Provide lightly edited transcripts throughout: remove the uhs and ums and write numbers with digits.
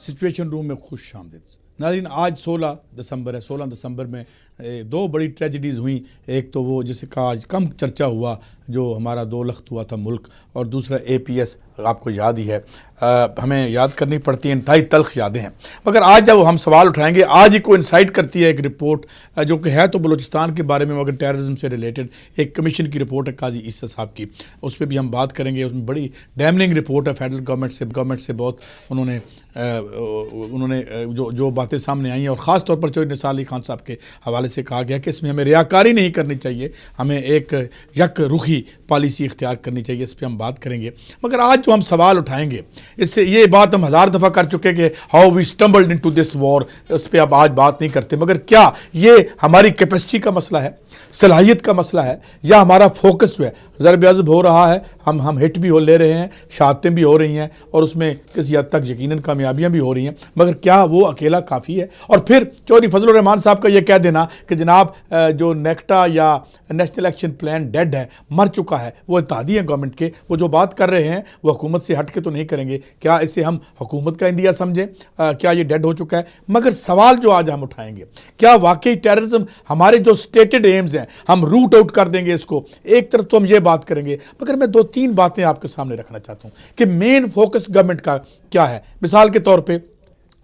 Situation room में खुश आमदीद। नाज़रीन, आज 16 दिसंबर है। 16 दिसंबर में दो बड़ी ट्रेजिडीज़ हुई। एक तो वो जिसका आज कम चर्चा हुआ जो हमारा 2 लख्त हुआ था मुल्क, और दूसरा APS, आपको याद ही है। हमें याद करनी पड़ती है, इंतहाई तल्ख यादें हैं। मगर आज जब हम सवाल उठाएंगे, आज ही को इंसाइट करती है एक रिपोर्ट जो कि है तो बलूचिस्तान के बारे में, मगर टेररिज्म से रिलेटेड एक कमीशन की रिपोर्ट है काजी ईसा साहब की, उस पर भी हम बात करेंगे। उसमें बड़ी डैमनिंग रिपोर्ट है। फेडरल गवर्नमेंट से बहुत उन्होंने जो बातें सामने आई हैं, और ख़ास तौर पर चौधरी निसार अली खान साहब के हवाले से कहा गया कि इसमें हमें रियाकारी नहीं करनी चाहिए, हमें एक यक रुखी पॉलिसी इख्तियार करनी चाहिए। इस पर हम बात करेंगे। मगर आज जो हम सवाल उठाएंगे, इससे ये बात हम 1000 दफ़ा कर चुके कि how we stumbled into this war, उस पर अब आज बात नहीं करते। मगर क्या ये हमारी कैपेसिटी का मसला है, सलाहियत का मसला है, या हमारा फोकस जो है ज़रब अज़ब हो रहा है, हम हिट भी हो ले रहे हैं, शहादतें भी हो रही हैं, और उसमें किसी हद तक यकीनन कामयाबियाँ भी हो रही हैं, मगर क्या वो अकेला काफ़ी है? और फिर चौधरी फजलुर रहमान साहब का ये कह देना कि जनाब जो नेक्टा या नेशनल एक्शन प्लान डेड है, मर चुका है, वो इत्तेहादी हैं गवर्नमेंट के, वो जो बात कर रहे हैं वो हुकूमत से हट के तो नहीं करेंगे। क्या इसे हम हुकूमत का इंदिया समझें? क्या ये डेड हो चुका है? मगर सवाल जो आज हम उठाएंगे, क्या वाकई टेररिज्म हमारे जो स्टेटेड एम्स हैं हम रूट आउट कर देंगे इसको? एक तरफ तो हम ये बात करेंगे, मगर मैं 2-3 बातें आपके सामने रखना चाहता हूँ कि मेन फोकस गवर्नमेंट का क्या है। मिसाल के तौर पे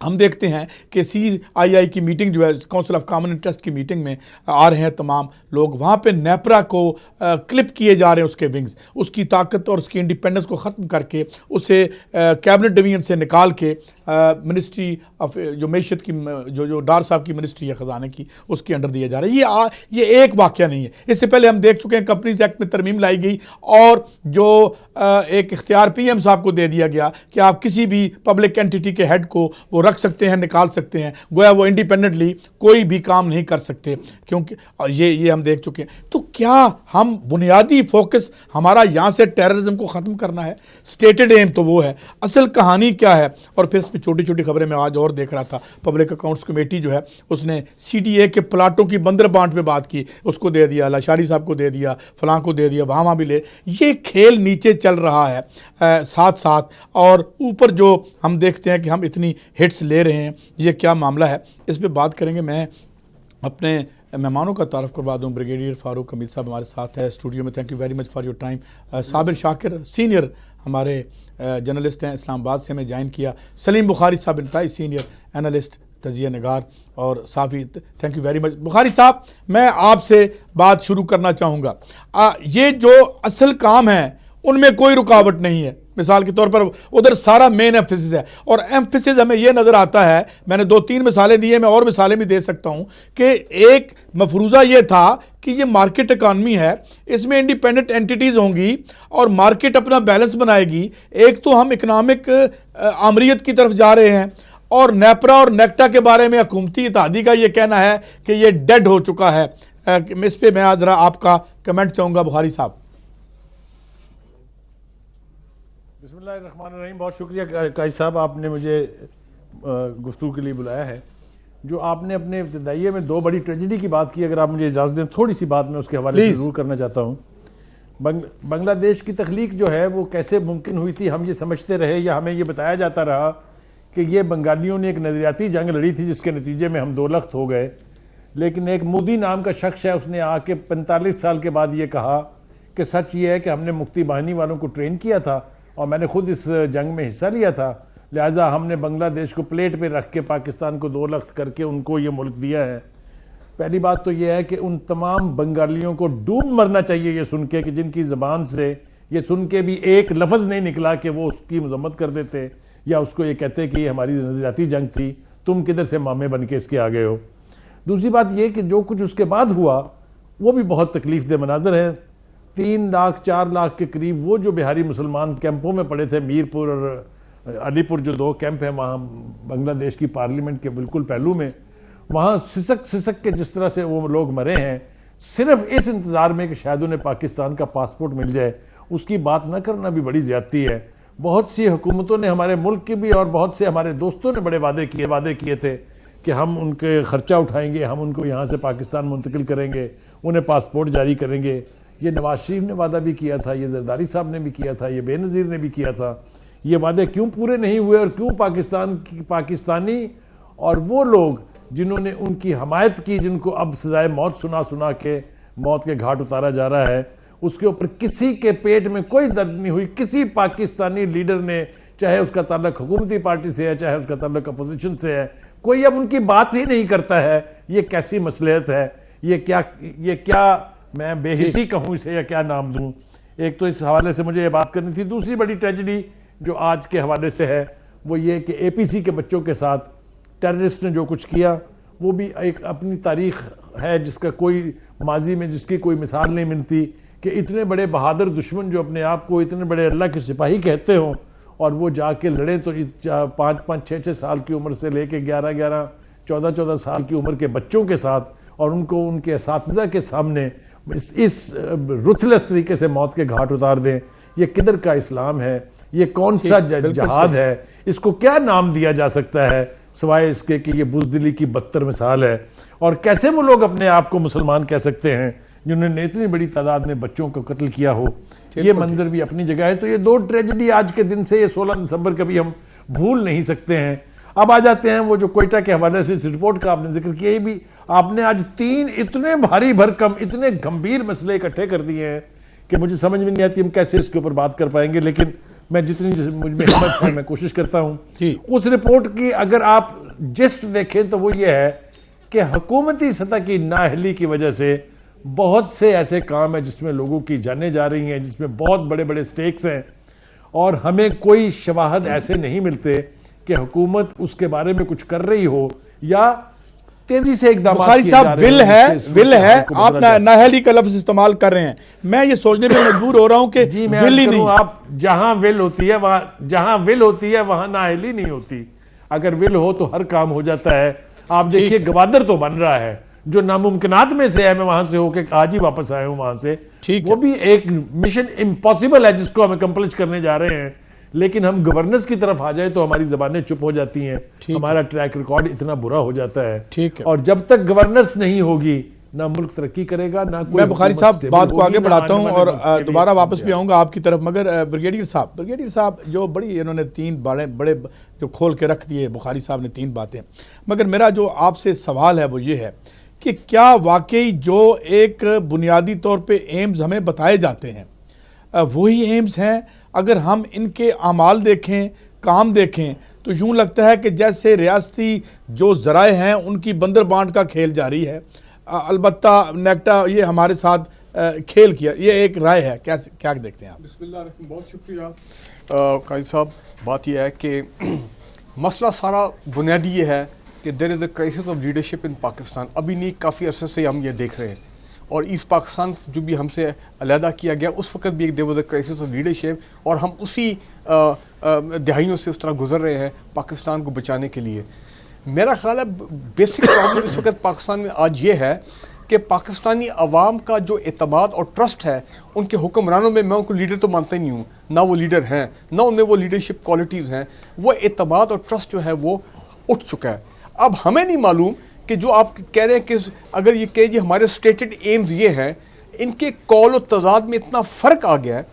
हम देखते हैं कि CII की मीटिंग जो है, काउंसिल ऑफ कॉमन इंटरेस्ट की मीटिंग में आ रहे हैं तमाम लोग, वहाँ पे नेपरा को क्लिप किए जा रहे हैं, उसके विंग्स, उसकी ताकत और उसकी इंडिपेंडेंस को ख़त्म करके उसे कैबिनेट डिवीजन से निकाल के मिनिस्ट्री ऑफ जो मैशत की जो डार साहब की मिनिस्ट्री है ख़जाने की, उसके अंडर दिया जा रहा है। ये एक वाक़या नहीं है। इससे पहले हम देख चुके हैं कंपनीज एक्ट में तरमीम लाई गई, और जो एक इख्तियार PM साहब को दे दिया गया कि आप किसी भी पब्लिक एंटिटी के हेड को वो रख सकते हैं, निकाल सकते हैं, गोया वो इंडिपेंडेंटली कोई भी काम नहीं कर सकते, क्योंकि ये हम देख चुके हैं। तो क्या हम बुनियादी फोकस हमारा यहाँ से टेररिज्म को ख़त्म करना है? स्टेटेड एम तो वो है, असल कहानी क्या है? और फिर इसमें छोटी छोटी खबरें मैं आज और देख रहा था, पब्लिक अकाउंट्स कमेटी जो है उसने CDA के प्लाटों की बंदर बांट पे बात की, उसको दे दिया, लाशारी साहब को दे दिया, फलां को दे दिया, वहाँ भी ले। ये खेल नीचे चल रहा है साथ साथ, और ऊपर जो हम देखते हैं कि हम इतनी हिट्स ले रहे हैं, ये क्या मामला है? इस पर बात करेंगे। मैं अपने मेहमानों का तारफ़ करवा दूँ। ब्रिगेडियर फ़ारूक हमीद साहब हमारे साथ है स्टूडियो में। Thank you very much for your time. Sabir Shakir senior हमारे जर्नलिस्ट हैं, इस्लामाबाद से हमें ज्वाइन किया। सलीम बुखारी साहब इंतहाई सीनियर एनालिस्ट, तजिया निगार और साफ़ी, thank you very much. Bukhari साहब, मैं आपसे बात शुरू करना चाहूँगा। ये जो असल काम है उनमें कोई रुकावट नहीं है। मिसाल के तौर पर उधर सारा मेन एम्फेसिस है, और एम्फेसिस हमें यह नज़र आता है, मैंने 2-3 मिसालें दी हैं, मैं और मिसालें भी दे सकता हूँ, कि एक मफरूज़ा ये था कि ये मार्केट इकानमी है, इसमें इंडिपेंडेंट एंटिटीज़ होंगी और मार्केट अपना बैलेंस बनाएगी। एक तो हम इकनॉमिक आमरीत की तरफ जा रहे हैं, और नेपरा और नेक्टा के बारे में हुकूमती इत्तेहादी का ये कहना है कि ये डेड हो चुका है। इस पर मैं ज़रा आपका कमेंट चाहूँगा बुखारी साहब। बिस्मिल्लाहिर्रहमानिर्रहीम। बहुत शुक्रिया काजी साहब, आपने मुझे गुफ्तगू के लिए बुलाया है। जो आपने अपने इब्तिदाइये में 2 बड़ी ट्रेजिडी की बात की, अगर आप मुझे इजाज़त दें थोड़ी सी बात मैं उसके हवाले से ज़रूर करना चाहता हूँ। बांग्लादेश की तख्लीक जो है वो कैसे मुमकिन हुई थी, हम ये समझते रहे, या हमें ये बताया जाता रहा कि ये बंगालियों ने एक नज़रियाती जंग लड़ी थी जिसके नतीजे में हम 2 लख्त हो गए। लेकिन एक मोदी नाम का शख्स है, उसने आके 45 साल के बाद ये कहा कि सच ये है कि हमने मुक्ति बाहिनी वालों को ट्रेन किया था और मैंने खुद इस जंग में हिस्सा लिया था, लिहाजा हमने बांग्लादेश को प्लेट पे रख के पाकिस्तान को 2 लख्त करके उनको ये मुल्क दिया है। पहली बात तो ये है कि उन तमाम बंगालियों को डूब मरना चाहिए ये सुन के कि जिनकी ज़बान से ये सुन के भी एक लफ्ज़ नहीं निकला कि वो उसकी मजम्मत कर देते या उसको ये कहते कि ये हमारी नज़रियाती जंग थी, तुम किधर से मामे बन के इसके आ गए हो। दूसरी बात ये कि जो कुछ उसके बाद हुआ वो भी बहुत तकलीफ दे मनाजर है। 3 लाख 4 लाख के करीब वो जो बिहारी मुसलमान कैंपों में पड़े थे, मीरपुर और अलीपुर जो 2 कैंप हैं वहाँ बांग्लादेश की पार्लियामेंट के बिल्कुल पहलू में, वहाँ सिसक के जिस तरह से वो लोग मरे हैं, सिर्फ इस इंतज़ार में कि शायद उन्हें पाकिस्तान का पासपोर्ट मिल जाए, उसकी बात न करना भी बड़ी ज़्यादती है। बहुत सी हुकूमतों ने, हमारे मुल्क की भी और बहुत से हमारे दोस्तों ने बड़े वादे किए थे कि हम उनके ख़र्चा उठाएंगे, हम उनको यहाँ से पाकिस्तान मुंतकिल करेंगे, उन्हें पासपोर्ट जारी करेंगे। ये नवाज शरीफ ने वादा भी किया था, ये जरदारी साहब ने भी किया था, ये बेनज़ीर ने भी किया था। ये वादे क्यों पूरे नहीं हुए और क्यों पाकिस्तानी और वो लोग जिन्होंने उनकी हमायत की, जिनको अब सजाए मौत सुना सुना के मौत के घाट उतारा जा रहा है, उसके ऊपर किसी के पेट में कोई दर्द नहीं हुई। किसी पाकिस्तानी लीडर ने, चाहे उसका ताल्लुक हुकूमती पार्टी से है, चाहे उसका ताल्लुक अपोजिशन से है, कोई अब उनकी बात ही नहीं करता है। ये कैसी मसलियत है? ये क्या मैं बेहिसी कहूँ इसे या क्या नाम दूँ? एक तो इस हवाले से मुझे ये बात करनी थी। दूसरी बड़ी ट्रेजेडी जो आज के हवाले से है वो ये कि APC के बच्चों के साथ टेररिस्ट ने जो कुछ किया, वो भी एक अपनी तारीख है जिसका कोई माजी में जिसकी कोई मिसाल नहीं मिलती, कि इतने बड़े बहादुर दुश्मन जो अपने आप को इतने बड़े अल्लाह के सिपाही कहते हों और वो जाके लड़े तो 5-5, 6-6 साल की उम्र से लेके 11-11, 14-14 साल की उम्र के बच्चों के साथ, और उनको उनके असातिज़ा के सामने इस रुथलेस तरीके से मौत के घाट उतार दें। ये किधर का इस्लाम है? ये कौन सा जहाद है? इसको क्या नाम दिया जा सकता है सिवाय इसके कि ये बुज़दिली की बदतर मिसाल है? और कैसे वो लोग अपने आप को मुसलमान कह सकते हैं जिन्होंने इतनी बड़ी तादाद में बच्चों को कत्ल किया हो? ये मंजर भी अपनी जगह है। तो ये दो ट्रेजेडी आज के दिन से, ये 16 दिसंबर कभी हम भूल नहीं सकते हैं। अब आ जाते हैं वो जो कोयटा के हवाले से इस रिपोर्ट का आपने जिक्र किया, ये भी आपने आज 3 इतने भारी भरकम, इतने गंभीर मसले इकट्ठे कर दिए हैं कि मुझे समझ में नहीं आती हम कैसे इसके ऊपर बात कर पाएंगे। लेकिन मैं जितनी मुझ में हिम्मत है मैं कोशिश करता हूं। उस रिपोर्ट की अगर आप जिस्ट देखें तो वो ये है कि हुकूमती सतह की नाअहली की वजह से बहुत से ऐसे काम है जिसमें लोगों की जानें जा रही हैं, जिसमें बहुत बड़े बड़े स्टेक्स हैं, और हमें कोई शवाहद ऐसे नहीं मिलते कि हुकूमत उसके बारे में कुछ कर रही हो या तेजी से इकदाम। बुखारी साहब विल है आप नाअहली का लफ्ज इस्तेमाल कर रहे हैं। मैं ये सोचने पे मजबूर हो रहा हूं कि विल ही नहीं। आप जहां विल होती है वहां नाअहली नहीं होती। अगर विल हो तो हर काम हो जाता है। आप देखिए गवादर तो बन रहा है जो नामुमकिनात में से है। मैं वहां से होके आज ही वापस आया हूं वहां से। वो भी एक मिशन इम्पॉसिबल है जिसको हमें कंप्लीट करने जा रहे हैं। लेकिन हम गवर्नेंस की तरफ आ जाए तो हमारी जबानें चुप हो जाती हैं, हमारा ट्रैक रिकॉर्ड इतना बुरा हो जाता है। ठीक है। और जब तक गवर्नेंस नहीं होगी ना मुल्क तरक्की करेगा ना कोई। मैं बुखारी साहब बात को आगे बढ़ाता हूं और दोबारा वापस भी आऊंगा आपकी तरफ, मगर ब्रिगेडियर साहब जो बड़ी इन्होंने 3 बड़े जो खोल के रख दिए बुखारी साहब ने 3 बातें, मगर मेरा जो आपसे सवाल है वो ये है कि क्या वाकई जो एक बुनियादी तौर पे एम्स हमें बताए जाते हैं वही एम्स हैं? अगर हम इनके अमाल देखें, काम देखें, तो यूँ लगता है कि जैसे रियासती जो ज़राए हैं उनकी बंदर बांट का खेल जारी है। अलबत्ता नेक्टा ये हमारे साथ खेल किया, ये एक राय है, क्या देखते हैं आप? बिस्मिल्लाह, बहुत शुक्रिया काजी साहब। बात यह है कि मसला सारा बुनियादी ये है कि there is a crisis of leadership in Pakistan. अभी नहीं, काफ़ी अरसे से हम ये देख रहे हैं। और ईस्ट पाकिस्तान जो भी हमसे अलहदा किया गया उस वक्त भी एक there was a crisis of leadership, और हम उसी दहाइयों से उस तरह गुजर रहे हैं पाकिस्तान को बचाने के लिए। मेरा ख्याल है बेसिक प्रॉब्लम इस वक्त पाकिस्तान में आज ये है कि पाकिस्तानी अवाम का जो एतमाद और ट्रस्ट है उनके हुक्मरानों में, मैं उनको लीडर तो मानता ही नहीं हूँ, ना वो लीडर हैं ना उनमें वो लीडरशिप क्वालिटीज़ हैं, वो एतमाद और ट्रस्ट जो है वो उठ चुका है। अब हमें नहीं मालूम कि जो आप कह रहे हैं कि अगर ये कह जी हमारे स्टेटेड एम्स ये हैं, इनके कॉल और तजाद में इतना फ़र्क आ गया है,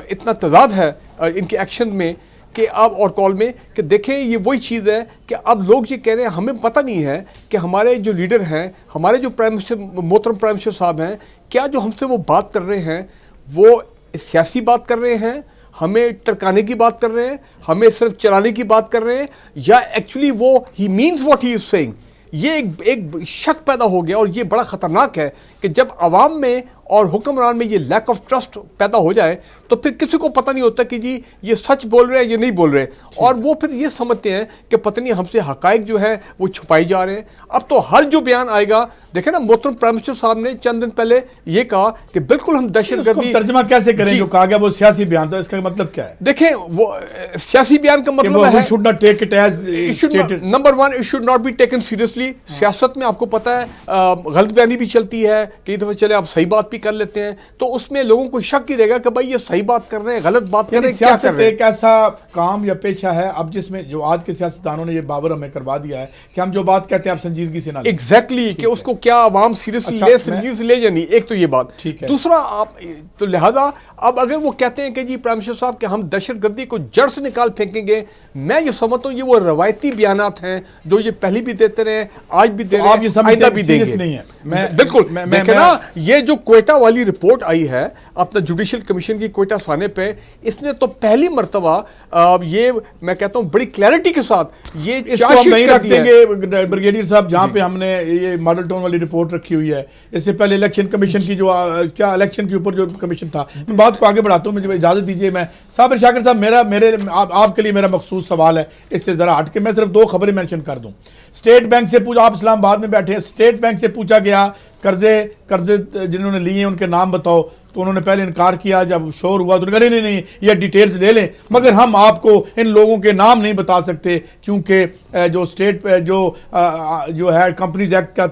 इतना तजाद है इनके एक्शन में कि अब और कॉल में कि देखें ये वही चीज़ है कि अब लोग ये कह रहे हैं हमें पता नहीं है कि हमारे जो लीडर हैं, हमारे जो प्राइम मिनिस्टर मोहतरम प्राइम मिनिस्टर साहब हैं, क्या जो हमसे वो बात कर रहे हैं वो सियासी बात कर रहे हैं, हमें टरकाने की बात कर रहे हैं, हमें सिर्फ चलाने की बात कर रहे हैं, या एक्चुअली वो he means what he is saying. ये एक शक पैदा हो गया और ये बड़ा ख़तरनाक है कि जब आवाम में और हुक्मरान में ये लैक ऑफ ट्रस्ट पैदा हो जाए तो फिर किसी को पता नहीं होता कि जी ये सच बोल रहे हैं ये नहीं बोल रहे, और वो फिर ये समझते हैं कि पता नहीं हमसे हकायक जो है वो छुपाई जा रहे हैं। अब तो हर जो बयान आएगा, देखें ना मोहतरम प्राइम मिनिस्टर साहब ने चंद दिन पहले ये कहा कि बिल्कुल हम दहशतगर्दी, तर्जमा कैसे करें जो कहा गया वो सियासी बयान था, इसका मतलब क्या है? देखें वो सियासी बयान का मतलब है should not take it as stated. Number 1, it should not be taken seriously. सियासत में आपको पता है गलत बयानी भी चलती है, कई दफे चले आप सही बात भी कर लेते हैं, तो उसमें लोगों को शक ही रहेगा कि भाई ये सही बात कर रहे हैं, गलत बात कर रहे हैं, क्या कर रहे हैं। एक ऐसा काम या पेशा है अब जिसमें जो आज के सियासतदानों ने ये बावर हमें करवा दिया है कि हम जो बात कहते हैं आप संजीदगी से ना। एग्जैक्टली कि उसको क्या आवाम सीरियसली ले, संजीदगी से ले या नहीं। एक तो ये बात, दूसरा आप तो लिहाजा अब अगर वो कहते हैं कि जी प्राइम मिनिस्टर साहब कि हम दहशतगर्दी को जड़ से निकाल फेंकेंगे, मैं ये समझता हूँ ये वो रवायती बयानात हैं जो ये पहले भी देते रहे, आज भी दे रहे हैं, आइंदा भी देंगे। नहीं है बिल्कुल। देखिए ना, ये जो क्वेटा वाली रिपोर्ट आई है अपना जुडिशल कमीशन की क्वेटा थाने पे, इसने तो पहली मर्तबा ये मैं कहता हूँ बड़ी क्लैरिटी के साथ ये इसको हम नहीं रख देंगे ब्रिगेडियर साहब, जहां पे हमने ये मॉडल टाउन वाली रिपोर्ट रखी हुई है। इससे पहले इलेक्शन कमीशन की जो क्या इलेक्शन के ऊपर जो कमीशन था, मैं बात को आगे बढ़ाता हूँ, मुझे इजाजत दीजिए। मैं साबिर शाकिर साहब, आपके लिए मेरा मखसूस सवाल है, इससे जरा हट के मैं सिर्फ 2 खबरें मेंशन कर दूं। स्टेट बैंक से पूछा, आप इस्लामाबाद में बैठे हैं, स्टेट बैंक से पूछा गया कर्जे जिन्होंने लिए हैं उनके नाम बताओ, तो उन्होंने पहले इनकार किया। जब शोर हुआ तो उन्होंने कहा नहीं ये डिटेल्स ले लें, मगर हम आपको इन लोगों के नाम नहीं बता सकते क्योंकि जो स्टेट जो है कंपनीज एक्ट का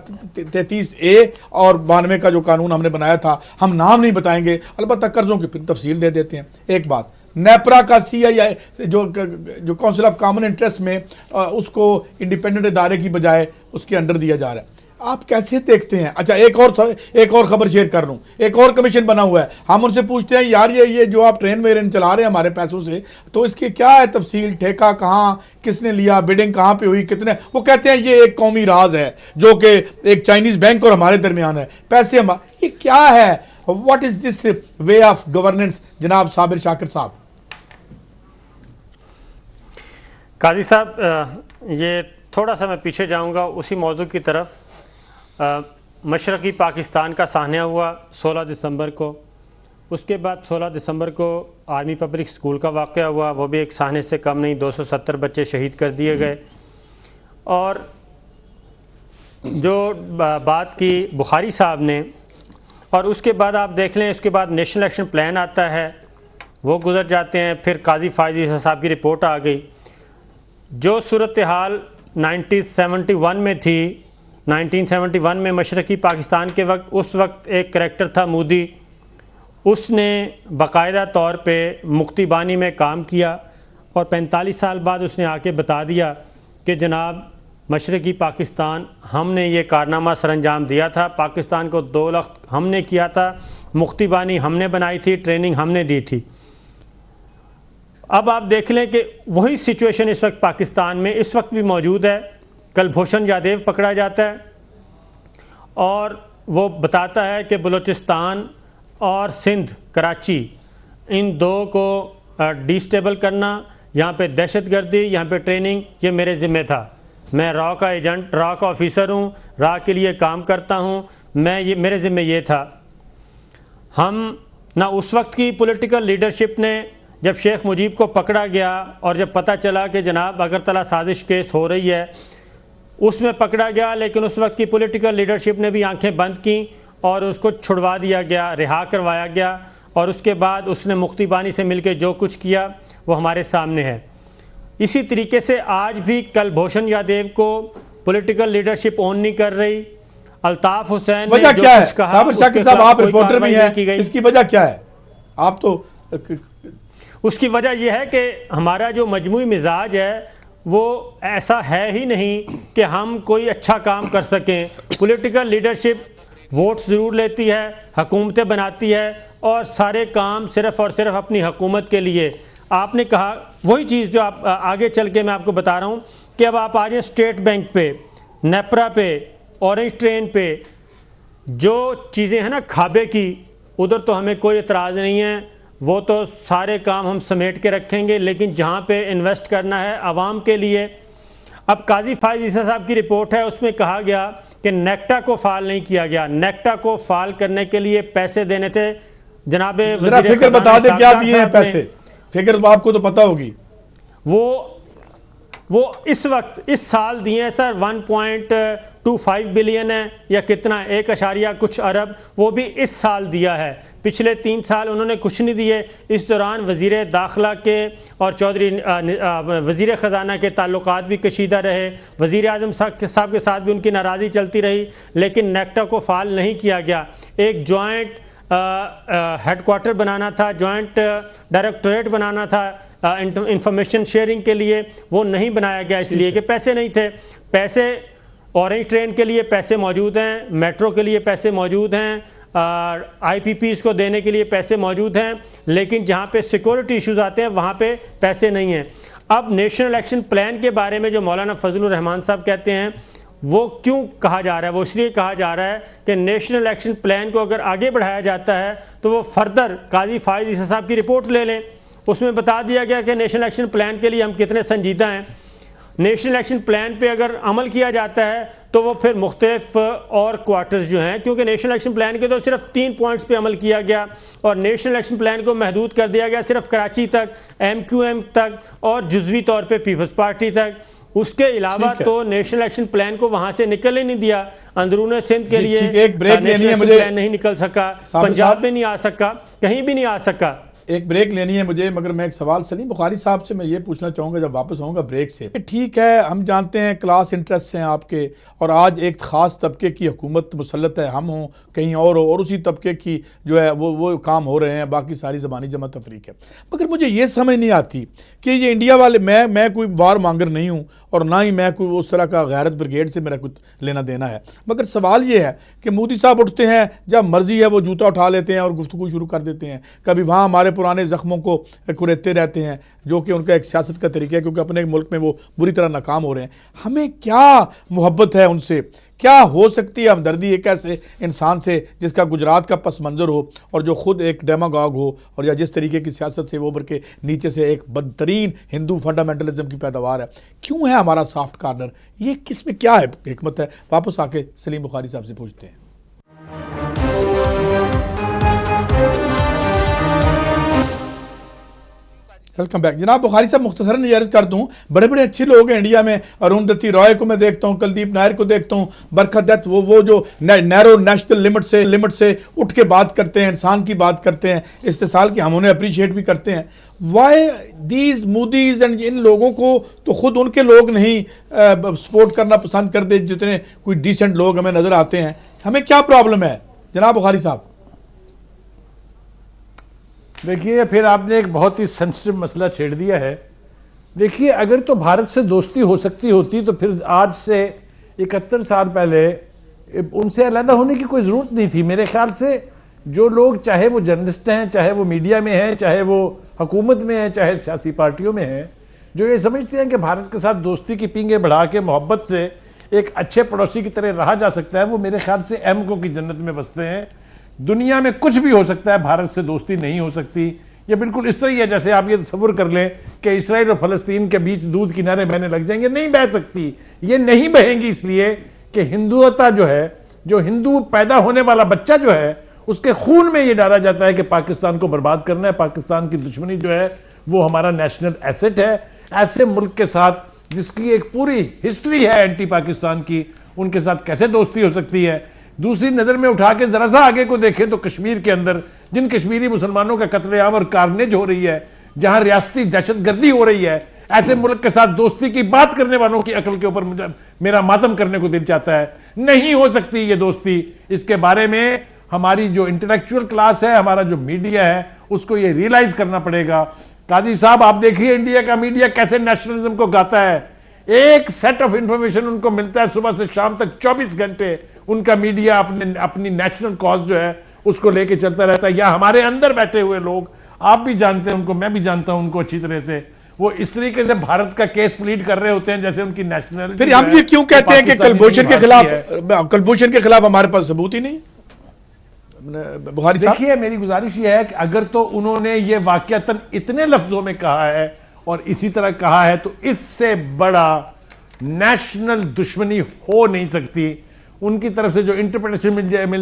33A और 92 का जो कानून हमने बनाया था, हम नाम नहीं बताएंगे, अलबत्ता कर्जों की फिर तफसील दे देते हैं। एक बात, नेपरा का CII जो काउंसिल ऑफ कॉमन इंटरेस्ट में उसको इंडिपेंडेंट इदारे की बजाय उसके अंडर दिया जा रहा है, आप कैसे देखते हैं? अच्छा, एक और खबर शेयर कर लूं, एक और कमीशन बना हुआ है। हम उनसे पूछते हैं यार ये जो आप ट्रेन वेरेन चला रहे हैं हमारे पैसों से, तो इसकी क्या है तफसील, ठेका कहाँ, किसने लिया, बिडिंग कहाँ पे हुई, कितने? वो कहते हैं ये एक कौमी राज है जो कि एक चाइनीज बैंक और हमारे दरमियान है, पैसे ये क्या है? What is this way of governance जनाब साबिर शाकिर साहब? काजी साहब, ये थोड़ा सा मैं पीछे जाऊंगा उसी मौजू की तरफ। मशरक़ी पाकिस्तान का सान्या हुआ 16 दिसंबर को, उसके बाद 16 दिसंबर को आर्मी पब्लिक स्कूल का वाक़या हुआ, वो भी एक सान्हे से कम नहीं, 270 बच्चे शहीद कर दिए गए। और जो बात की बुखारी साहब ने, और उसके बाद आप देख लें, उसके बाद नेशनल एक्शन प्लान आता है, वो गुजर जाते हैं, फिर काजी फायज़ ईसा साहब की रिपोर्ट आ गई। जो सूरत हाल 1971 में थी, 1971 में मशरक़ी पाकिस्तान के वक्त, उस वक्त एक करैक्टर था मूदी, उसने बाकायदा तौर पे मुक्ति बानी में काम किया और 45 साल बाद उसने आके बता दिया कि जनाब मशरक़ी पाकिस्तान हमने ये कारनामा सरअंजाम दिया था, पाकिस्तान को 2 लाख हमने किया था, मुक्ति बानी हमने बनाई थी, ट्रेनिंग हमने दी थी। अब आप देख लें कि वही सिचुएशन इस वक्त पाकिस्तान में इस वक्त भी मौजूद है। कुलभूषण जादेव पकड़ा जाता है और वो बताता है कि बलूचिस्तान और सिंध, कराची, इन 2 को डिस्टेबल करना, यहाँ पे दहशतगर्दी, यहाँ पे ट्रेनिंग, ये मेरे ज़िम्मे था। मैं रॉ का एजेंट, रॉ का ऑफिसर हूँ, रॉ के लिए काम करता हूँ, मेरे ज़िम्मे ये था। हम ना उस वक्त की पॉलिटिकल लीडरशिप ने, जब शेख मुजीब को पकड़ा गया और जब पता चला कि जनाब अगरतला साजिश केस हो रही है, उसमें पकड़ा गया, लेकिन उस वक्त की पॉलिटिकल लीडरशिप ने भी आंखें बंद की और उसको छुड़वा दिया गया, रिहा करवाया गया, और उसके बाद उसने मुक्ति बानी से मिलकर जो कुछ किया वो हमारे सामने है। इसी तरीके से आज भी कुलभूषण जादेव को पॉलिटिकल लीडरशिप ऑन नहीं कर रही। अल्ताफ हुसैन ने जो कुछ कहा, साबिर शाकिर साहब आप रिपोर्टर भी हैं, इसकी वजह क्या है? आप तो उसकी वजह यह है कि हमारा जो मजमूई मिजाज है वो ऐसा है ही नहीं कि हम कोई अच्छा काम कर सकें। पॉलिटिकल लीडरशिप वोट्स ज़रूर लेती है, हुकूमतें बनाती है और सारे काम सिर्फ़ और सिर्फ अपनी हुकूमत के लिए। आपने कहा वही चीज़ जो आप आगे चल के मैं आपको बता रहा हूँ कि अब आप आ जाए स्टेट बैंक पे, नेपरा पे, ऑरेंज ट्रेन पे, जो चीज़ें हैं ना खाबे की, उधर तो हमें कोई एतराज़ नहीं है, वो तो सारे काम हम समेट के रखेंगे, लेकिन जहाँ पे इन्वेस्ट करना है आवाम के लिए। अब काजी फायज़ ईसा साहब की रिपोर्ट है, उसमें कहा गया कि नेक्टा को फ़ाल नहीं किया गया। नेक्टा को फ़ाल करने के लिए पैसे देने थे जनाब फिक्र बता दें क्या दिए हैं पैसे, फिक्र तो आपको तो पता होगी। वो इस वक्त इस साल दिए हैं सर 1.25 बिलियन है या कितना, 1 कुछ अरब, वो भी इस साल दिया है। पिछले 3 साल उन्होंने कुछ नहीं दिए। इस दौरान वज़ीर दाखिला के और चौधरी वज़ीर ख़जाना के ताल्लुकात भी कशीदा रहे, वज़ीर आज़म साहब के साथ भी उनकी नाराज़ी चलती रही, लेकिन नेक्टा को फ़ाल नहीं किया गया। एक जॉइंट हेडक्वार्टर बनाना था, जॉइंट डायरेक्टोरेट बनाना था इंफॉर्मेशन शेयरिंग के लिए, वो नहीं बनाया गया इसलिए कि पैसे नहीं थे। पैसे ऑरेंज ट्रेन के लिए पैसे मौजूद हैं, मेट्रो के लिए पैसे मौजूद हैं, IPPs को देने के लिए पैसे मौजूद हैं, लेकिन जहाँ पे सिक्योरिटी इश्यूज आते हैं वहाँ पे पैसे नहीं हैं। अब नेशनल एक्शन प्लान के बारे में जो मौलाना फजलुर रहमान साहब कहते हैं वो क्यों कहा जा रहा है? वो इसलिए कहा जा रहा है कि नेशनल एक्शन प्लान को अगर आगे बढ़ाया जाता है तो वो फर्दर काजी फायद ईसा साहब की रिपोर्ट ले लें, उसमें बता दिया गया कि नेशनल एक्शन प्लान के लिए हम कितने संजीदा हैं। नेशनल एक्शन प्लान पे अगर अमल किया जाता है तो वो फिर मुख्तलिफ और क्वार्टर्स जो हैं, क्योंकि नेशनल एक्शन प्लान के तो सिर्फ 3 पॉइंट्स पे अमल किया गया और नेशनल एक्शन प्लान को महदूद कर दिया गया सिर्फ कराची तक, MQM तक और जुज़वी तौर पे पीपल्स पार्टी तक। उसके अलावा तो नेशनल एक्शन प्लान को वहां से निकल ही नहीं दिया। अंदरून सिंध के लिए एक ब्रेक लेनी है मुझे, प्लान नहीं निकल सका, पंजाब में नहीं आ सका, कहीं भी नहीं आ सका। एक ब्रेक लेनी है मुझे, मगर मैं एक सवाल सलीम बुखारी साहब से मैं ये पूछना चाहूँगा जब वापस आऊँगा ब्रेक से। ठीक है, हम जानते हैं क्लास इंटरेस्ट हैं आपके, और आज एक ख़ास तबके की हुकूमत मुसल्लत है, हम हों कहीं और हो, और उसी तबके की जो है वो काम हो रहे हैं, बाकी सारी ज़बानी जमा तफरीक है। मगर मुझे ये समझ नहीं आती कि ये इंडिया वाले, मैं कोई वार मांगर नहीं हूँ और ना ही मैं कोई उस तरह का गैरत ब्रिगेड से मेरा कुछ लेना देना है, मगर सवाल ये है कि मोदी साहब उठते हैं, जब मर्जी है वो जूता उठा लेते हैं और गुफ्तगू शुरू कर देते हैं। कभी वहाँ हमारे पुराने ज़ख्मों को कुरेदते रहते हैं, जो कि उनका एक सियासत का तरीका है, क्योंकि अपने मुल्क में वो बुरी तरह नाकाम हो रहे हैं। हमें क्या मोहब्बत है उनसे, क्या हो सकती है हमदर्दी एक ऐसे इंसान से जिसका गुजरात का पस मंज़र हो और जो खुद एक डेमागॉग हो, और या जिस तरीके की सियासत से वो उभर के नीचे से एक बदतरीन हिंदू फंडामेंटलिज्म की पैदावार है। क्यों है हमारा सॉफ्ट कॉर्नर? ये किस में क्या है हिकमत है? वापस आके सलीम बुखारी साहब से पूछते हैं। वेलकम बैक जनाब। बुखारी साहब, मुख्तसरन गुजारिश करता हूँ, बड़े बड़े अच्छे लोग हैं इंडिया में, अरुंधति रॉय को मैं देखता हूँ, कुलदीप नायर को देखता हूँ, बरखत दत्त, वो जो नैरो नेशनल लिमिट से उठ के बात करते हैं, इंसान की बात करते हैं, इस्तेसाल की हम उन्हें अप्रिशिएट भी करते हैं। Why these Modi's and in लोगों को तो खुद उनके लोग नहीं सपोर्ट करना पसंद करते जितने कोई डिसेंट लोग हमें नज़र आते हैं। हमें क्या प्रॉब्लम है जनाब बुखारी साहब? देखिए, फिर आपने एक बहुत ही सेंसिटिव मसला छेड़ दिया है। देखिए, अगर तो भारत से दोस्ती हो सकती होती तो फिर आज से 71 साल पहले उनसे अलग होने की कोई ज़रूरत नहीं थी। मेरे ख्याल से जो लोग, चाहे वो जर्नलिस्ट हैं, चाहे वो मीडिया में हैं, चाहे वो हुकूमत में हैं, चाहे सियासी पार्टियों में हैं, जो ये समझते हैं कि भारत के साथ दोस्ती की पींगे बढ़ा के मोहब्बत से एक अच्छे पड़ोसी की तरह रहा जा सकता है, वो मेरे ख्याल से अहमकों की जन्नत में बसते हैं। दुनिया में कुछ भी हो सकता है, भारत से दोस्ती नहीं हो सकती। ये बिल्कुल इस तरह ही है जैसे आप ये तस्वुर कर लें कि इसराइल और फ़लस्तीन के बीच दूध किनारे बहने लग जाएंगे। नहीं बह सकती, ये नहीं बहेंगी, इसलिए कि हिंदुत्व जो है, जो हिंदू पैदा होने वाला बच्चा जो है, उसके खून में ये डाला जाता है कि पाकिस्तान को बर्बाद करना है, पाकिस्तान की दुश्मनी जो है वो हमारा नेशनल एसेट है। ऐसे मुल्क के साथ जिसकी एक पूरी हिस्ट्री है एंटी पाकिस्तान की, उनके साथ कैसे दोस्ती हो सकती है? दूसरी नज़र में उठा के जरा सा आगे को देखें तो कश्मीर के अंदर जिन कश्मीरी मुसलमानों का कत्लेआम और कारनेज हो रही है, जहां रियासती दहशतगर्दी हो रही है, ऐसे मुल्क के साथ दोस्ती की बात करने वालों की अकल के ऊपर मेरा मातम करने को दिल चाहता है। नहीं हो सकती ये दोस्ती। इसके बारे में हमारी जो इंटेलेक्चुअल क्लास है, हमारा जो मीडिया है, उसको ये रियलाइज करना पड़ेगा। काजी साहब, आप देखिए इंडिया का मीडिया कैसे नेशनलिज्म को गाता है। एक सेट ऑफ इंफॉर्मेशन उनको मिलता है सुबह से शाम तक, 24 घंटे उनका मीडिया अपनी नेशनल कॉज जो है उसको लेके चलता रहता है। या हमारे अंदर बैठे हुए लोग, आप भी जानते हैं उनको, मैं भी जानता हूं उनको अच्छी तरह से, वो इस तरीके से भारत का केस प्लीड कर रहे होते हैं जैसे उनकी नेशनल। फिर हम ये क्यों कहते हैं कि कुलभूषण के खिलाफ हमारे पास सबूत ही नहीं? बुखारी साहब, देखिए, मेरी गुजारिश ये है कि अगर तो उन्होंने ये वाकयातन इतने लफ्जों में कहा है और इसी तरह कहा है, तो इससे बड़ा नेशनल दुश्मनी हो नहीं सकती। उनकी तरफ से जो इंटरप्रिटेशन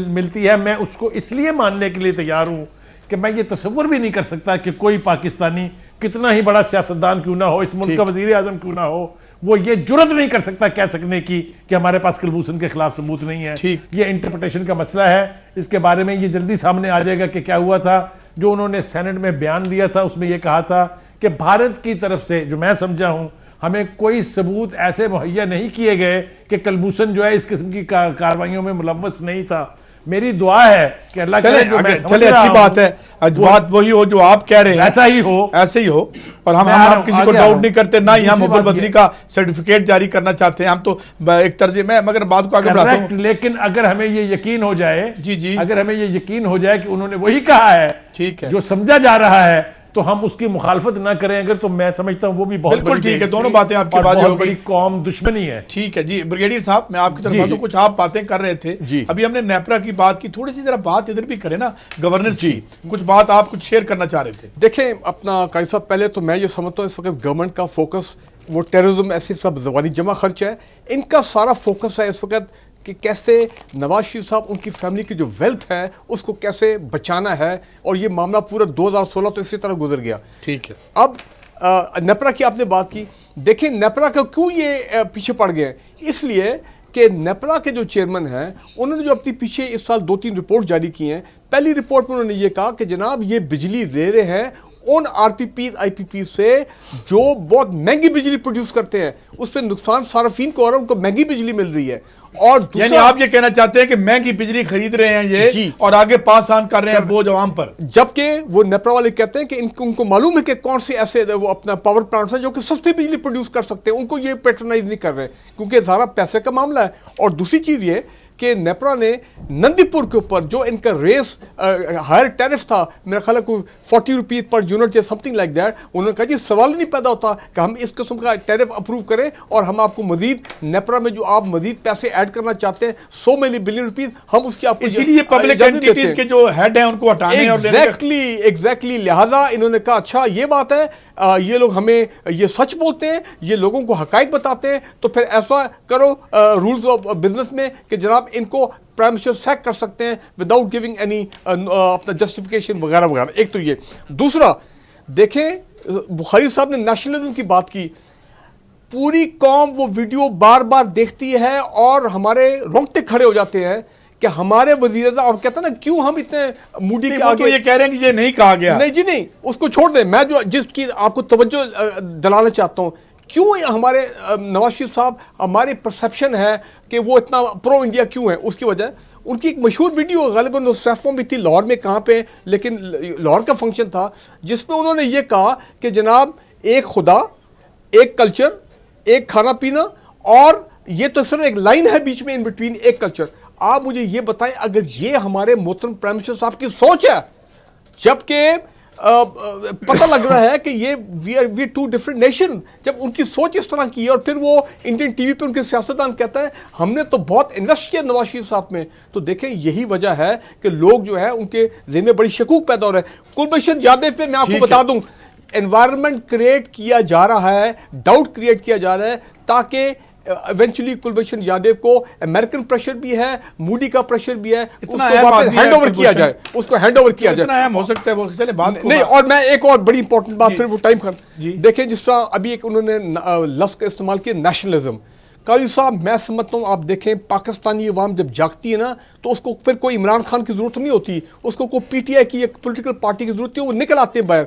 मिलती है, मैं उसको इसलिए मानने के लिए तैयार हूं कि मैं ये तस्वुर भी नहीं कर सकता कि कोई पाकिस्तानी, कितना ही बड़ा सियासतदान क्यों ना हो, इस मुल्क का वजीर आजम क्यों ना हो, वो ये जुर्रत नहीं कर सकता कह सकने की कि हमारे पास कुलभूषण के खिलाफ सबूत नहीं है। ये इंटरप्रिटेशन का मसला है। इसके बारे में ये जल्दी सामने आ जाएगा कि क्या हुआ था। जो उन्होंने सेनेट में बयान दिया था उसमें यह कहा था कि भारत की तरफ से, जो मैं समझा हूं, हमें कोई सबूत ऐसे मुहैया नहीं किए गए कि कुलभूषण जो है इस किस्म की कार्रवाइयों में मुलव्वस नहीं था। मेरी दुआ है कि अल्लाह करे जो मैं समझ चले रहा अच्छी हूं, बात है, बात वही हो जो आप कह रहे हैं, ऐसा ही हो, ऐसे ही हो। और हम मैं किसी को आगे आ रहा डाउट हूं। नहीं करते, ना ही हम दूसरी मोहब्बत बात बदरी ये- का सर्टिफिकेट जारी करना चाहते हैं। हम तो एक तर्ज में, मगर बात को आगे बढ़ाता करेक्ट, हूँ। लेकिन अगर हमें ये यकीन हो जाए, जी, जी। अगर हमें ये यकीन हो जाए कि उन्होंने वही कहा है, ठीक है, जो समझा जा रहा है, तो हम उसकी मुखालफत ना करें अगर, तो मैं समझता हूं वो भी बहुत बिल्कुल बड़ी ठीक है, बेइज्जती दोनों बातें आपकी और बातें बहुत हो बड़ी गई। कौम दुश्मनी है। ठीक है जी। ब्रिगेडियर साहब, मैं आपकी तरफ जी, आता हूं, जी। कुछ आप बातें कर रहे थे जी। अभी, हमने नेपरा की बात की, थोड़ी सी जरा बात इधर भी करें ना, गवर्नेंस की कुछ बात आप कुछ शेयर करना चाह रहे थे। देखें अपना काजी साहब, पहले तो मैं ये समझता हूँ इस वक्त गवर्नमेंट का फोकस वो टेररिज्म ऐसे सब जवानी जमा खर्च है, इनका सारा फोकस है इस वक्त कि कैसे नवाज शरीफ साहब उनकी फैमिली की जो वेल्थ है उसको कैसे बचाना है, और ये मामला पूरा 2016 तो इसी तरह गुजर गया। ठीक है। अब नेपरा की आपने बात की, देखें नेपरा का क्यों ये पीछे पड़ गए, इसलिए कि नेपरा के जो चेयरमैन हैं उन्होंने जो अपनी पीछे इस साल 2-3 रिपोर्ट जारी की हैं। पहली रिपोर्ट में उन्होंने ये कहा कि जनाब ये बिजली दे रहे हैं उन आरपीपी आईपीपी से जो बहुत महंगी बिजली प्रोड्यूस करते हैं, उस पर नुकसान सार्फिन को हो रहा है, उनको महंगी बिजली मिल रही है। और यानी आप ये कहना चाहते हैं कि महंगी बिजली खरीद रहे हैं ये जी। और आगे पास ऑन कर रहे हैं बोझ अवाम पर, जबकि वो नेपरा वाले कहते हैं कि उनको मालूम है कि कौन से ऐसे वो अपना पावर प्लांट्स हैं जो कि सस्ती बिजली प्रोड्यूस कर सकते हैं, उनको ये पेट्रोनाइज नहीं कर रहे क्योंकि सारा पैसे का मामला है। और दूसरी चीज़ ये कि नेपरा ने नंदीपुर के ऊपर जो इनका रेस हायर टैरिफ था, मेरा ख्याल है कोई 40 रुपीज़ पर यूनिट या समथिंग लाइक दैट, उन्होंने कहा जी सवाल ही नहीं पैदा होता कि हम इस किस्म का टैरिफ अप्रूव करें और हम आपको मजीद नेपरा में जो आप मजीद पैसे ऐड करना चाहते हैं 100 बिलियन रुपीज़, हम उसकी आपको इसीलिए पब्लिक एंटिटीज के जो हेड हैं उनको हटाने और एग्जैक्टली लिहाजा इन्होंने कहा अच्छा ये बात है, ये लोग हमें ये सच बोलते हैं, ये लोगों को हकायक बताते हैं, तो फिर ऐसा करो रूल्स ऑफ बिजनेस में कि जनाब इनको प्राइम मिनिस्टर सैक कर सकते हैं विदाउट गिविंग एनी अपना जस्टिफिकेशन वगैरह वगैरह। एक तो ये, दूसरा देखें बुखारी साहब ने नेशनलिज्म की बात की, पूरी कौम वो वीडियो बार बार देखती है और हमारे रोंगटे खड़े हो जाते हैं कि हमारे वजीर आप कहते हैं ना क्यों हम इतने मूडी के आगे, तो ये कह रहे हैं कि ये नहीं कहा गया। नहीं जी नहीं, उसको छोड़ दें, मैं जो जिसकी आपको तवज्जो दिलाना चाहता हूँ, क्यों हमारे नवाज शरीफ साहब, हमारी परसेप्शन है कि वो इतना प्रो इंडिया क्यों है, उसकी वजह उनकी एक मशहूर वीडियो गालिबन सैफों भी थी लाहौर में, कहाँ पे, लेकिन लाहौर का फंक्शन था, जिसमें उन्होंने ये कहा कि जनाब एक खुदा, एक कल्चर, एक खाना पीना, और ये तो सिर्फ एक लाइन है बीच में इन बिटवीन, एक कल्चर। आप मुझे ये बताएं अगर ये हमारे मोहतरम प्राइम मिनिस्टर साहब की सोच है, जबकि पता लग रहा है कि ये वी टू डिफरेंट नेशन, जब उनकी सोच इस तरह की है और फिर वो इंडियन टीवी पे उनके सियासतदान कहता है हमने तो बहुत इन्वेस्ट किया नवाज शरीफ साहब में, तो देखें यही वजह है कि लोग जो है उनके ज़हन में बड़ी शकूक पैदा हो रहा है। कुलभूषण जाधव पे मैं आपको बता दूं, एनवायरनमेंट क्रिएट किया जा रहा है, डाउट क्रिएट किया जा रहा है, ताकि इवेंचुअली कुलभूषण यादव को अमेरिकन प्रेशर भी है, मूडी का प्रेशर भी है, उसको हैंड ओवर किया जाए, उसको हैंड ओवर किया जाए। इतना अहम हो सकता है वो, चले बात को नहीं, और मैं एक और बड़ी इंपॉर्टेंट बात, फिर वो टाइम खत्म, देखें जिस तरह अभी एक उन्होंने लफ्ज़ का इस्तेमाल किया नेशनलिज्म। काजी साहब मैं समझता हूँ, आप देखें पाकिस्तानी अवाम जब जागती है ना तो उसको फिर कोई इमरान खान की जरूरत नहीं होती, उसको कोई पीटीआई की एक पोलिटिकल पार्टी की जरूरत है, वो निकल आते हैं बाहर।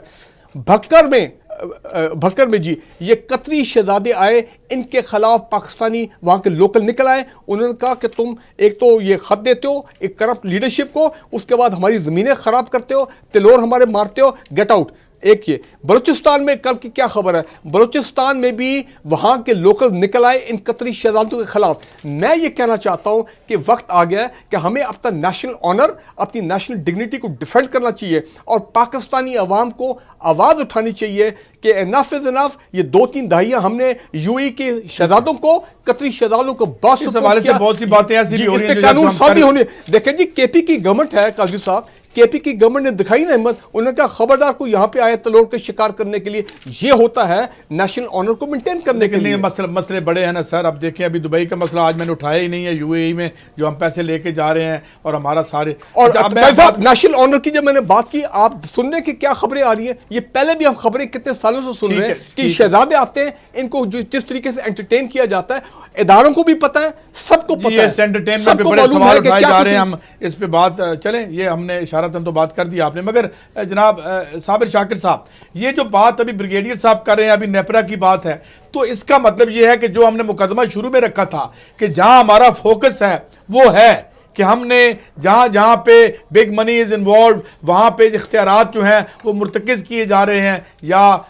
भक्कर में जी ये कतरी शहजादे आए, इनके खिलाफ पाकिस्तानी वहाँ के लोकल निकल आए, उन्होंने कहा कि तुम एक तो ये खत देते हो एक करप्ट लीडरशिप को, उसके बाद हमारी ज़मीनें ख़राब करते हो, तिलोर हमारे मारते हो, गेट आउट। एक ये बलूचिस्तान में कल की क्या खबर है, बलूचिस्तान में भी वहाँ के लोकल निकल आए इन कतरी शहजादों के खिलाफ। मैं ये कहना चाहता हूँ कि वक्त आ गया है कि हमें अपना नेशनल ऑनर, अपनी नेशनल डिग्निटी को डिफेंड करना चाहिए और पाकिस्तानी अवाम को आवाज़ उठानी चाहिए कि इनफ इज इनफ। ये 2-3 दहाइयाँ हमने यूएई के शहजादों को, कतरी शहजादों को बहुत सवाल से बहुत सी बातें ऐसी भी हो रही हैं कानून साजी होने। देखें जी केपी की गवर्नमेंट है, काजी साहब केपी की गवर्नमेंट ने दिखाई ना हिम्मत, उन्होंने कहा खबरदार को यहाँ पे आया तलोड़ के शिकार करने के लिए, ये होता है नेशनल ऑनर को मेंटेन करने के लिए। मसले बड़े हैं ना सर, अब देखें अभी दुबई का मसला आज मैंने उठाया ही नहीं है, यूएई में जो हम पैसे लेके जा रहे हैं और हमारा सारे, और नेशनल ऑनर की जब मैंने बात की, आप सुनने की क्या खबरें आ रही हैं, ये पहले भी हम खबरें कितने सालों से सुन रहे हैं कि शहजादे आते हैं, इनको जो जिस तरीके से एंटरटेन किया जाता है, इदारों को भी पता है, सबको पता है, एंटरटेनमेंट पे बड़े सवाल उठाए जा रहे हैं, हम इस पे बात चलें, ये हमने इशारतन तो बात कर दी आपने, मगर जनाब साबिर शाकिर साहब ये जो बात अभी ब्रिगेडियर साहब कर रहे हैं, अभी नेपरा की बात है, तो इसका मतलब ये है कि जो हमने मुकदमा शुरू में रखा था कि जहां हमारा फोकस है वो है कि हमने जहाँ जहाँ पे बिग मनी इज़ इन्वॉल्व वहाँ पे इख्तियारात जो हैं वो मुर्तकिज़ किए जा रहे हैं, या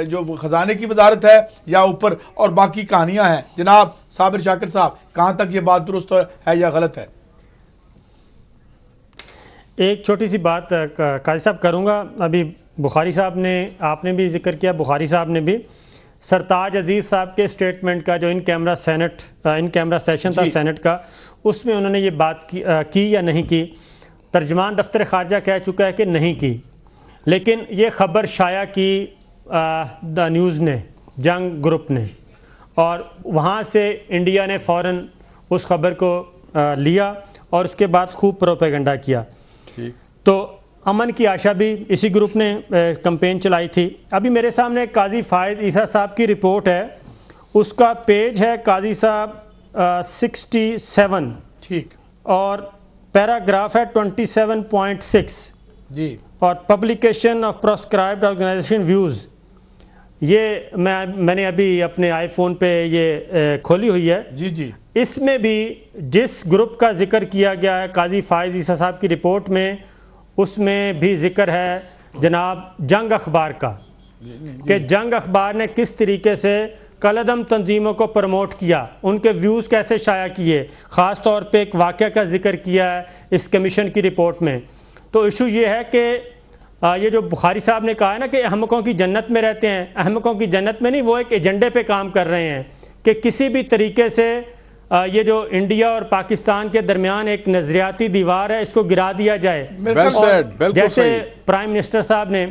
जो ख़जाने की वजारत है या ऊपर और बाकी कहानियाँ हैं। जनाब साबिर शाकिर साहब, कहाँ तक ये बात दुरुस्त है या गलत है? एक छोटी सी बात काजी साहब करूँगा। अभी बुखारी साहब ने, आपने भी जिक्र किया, बुखारी साहब ने भी, सरताज अजीज़ साहब के स्टेटमेंट का जो इन कैमरा सेशन था सेनेट का, उसमें उन्होंने ये बात की या नहीं की। तर्जमान दफ्तर ख़ारजा कह चुका है कि नहीं की, लेकिन ये ख़बर शाया की द न्यूज़ ने, जंग ग्रुप ने, और वहाँ से इंडिया ने फ़ौरन उस ख़बर को लिया और उसके बाद खूब प्रोपेगेंडा किया। तो अमन की आशा भी इसी ग्रुप ने कैंपेन चलाई थी। अभी मेरे सामने काजी फ़ायद ईसा साहब की रिपोर्ट है, उसका पेज है काजी साहब 67, ठीक, और पैराग्राफ है 27.6 जी, और publication of proscribed organisation views. ये मैंने अभी अपने आईफोन पे ये खोली हुई है जी जी। इसमें भी जिस ग्रुप का जिक्र किया गया है काजी फ़ायद ईसा साहब की रिपोर्ट में, उसमें भी जिक्र है जनाब जंग अखबार का, कि जंग अखबार ने किस तरीके से कलअदम तंजीमों को प्रमोट किया, उनके व्यूज़ कैसे शाया किए, ख़ास तौर पे एक वाक़या का जिक्र किया है इस कमीशन की रिपोर्ट में। तो इशू ये है कि ये जो बुखारी साहब ने कहा है ना कि अहमकों की जन्नत में रहते हैं, अहमकों की जन्नत में नहीं, वो एक एजेंडे पे काम कर रहे हैं कि किसी भी तरीके से ये जो इंडिया और पाकिस्तान के दरमियान एक नजरियाती दीवार है, इसको गिरा दिया जाए। और जैसे प्राइम मिनिस्टर साहब ने,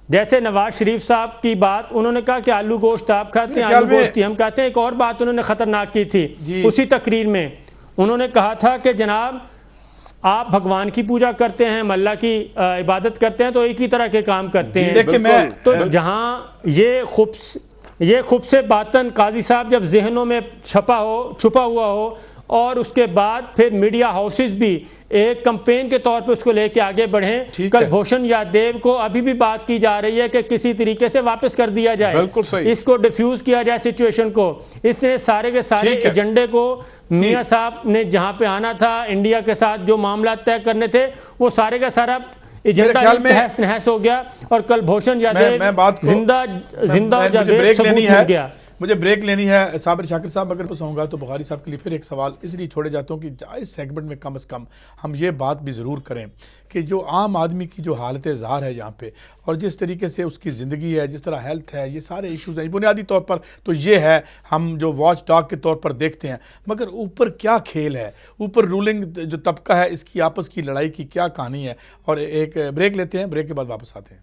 जैसे नवाज शरीफ साहब की बात, उन्होंने कहा कि आलू गोश्त आप खाते हैं, आलू गोश्त हम कहते हैं। एक और बात उन्होंने खतरनाक की थी उसी तकरीर में, उन्होंने कहा था कि जनाब आप भगवान की पूजा करते हैं, अल्लाह की इबादत करते हैं, तो एक ही तरह के काम करते हैं। तो जहाँ ये खूब से बातन काजी साहब जब जहनों में छुपा हुआ हो, और उसके बाद फिर मीडिया हाउसेस भी एक कैंपेन के तौर पे उसको लेके आगे बढ़ें। कुलभूषण यादव को अभी भी बात की जा रही है कि किसी तरीके से वापस कर दिया जाए, इसको डिफ्यूज किया जाए सिचुएशन को। इसने सारे के सारे एजेंडे को मियां साहब ने जहां पे आना था, इंडिया के साथ जो मामला तय करने थे, वो सारे का सारा एजेंडा तहस नहस हो गया, और कुलभूषण यादव जिंदा जावेद सबूत मिल गया। मुझे ब्रेक लेनी है साबिर शाकिर साहब, अगर पसंद तो बुखारी साहब के लिए फिर एक सवाल इसलिए छोड़े जाता हूँ कि इस सेगमेंट में कम से कम हम ये बात भी ज़रूर करें कि जो आम आदमी की जो हालत ज़ार है यहाँ पे, और जिस तरीके से उसकी ज़िंदगी है, जिस तरह हेल्थ है, ये सारे इश्यूज़ हैं बुनियादी तौर पर तो ये है हम जो वॉच डॉग के तौर पर देखते हैं, मगर ऊपर क्या खेल है, ऊपर रूलिंग जो तबका है इसकी आपस की लड़ाई की क्या कहानी है। और एक ब्रेक लेते हैं, ब्रेक के बाद वापस आते हैं।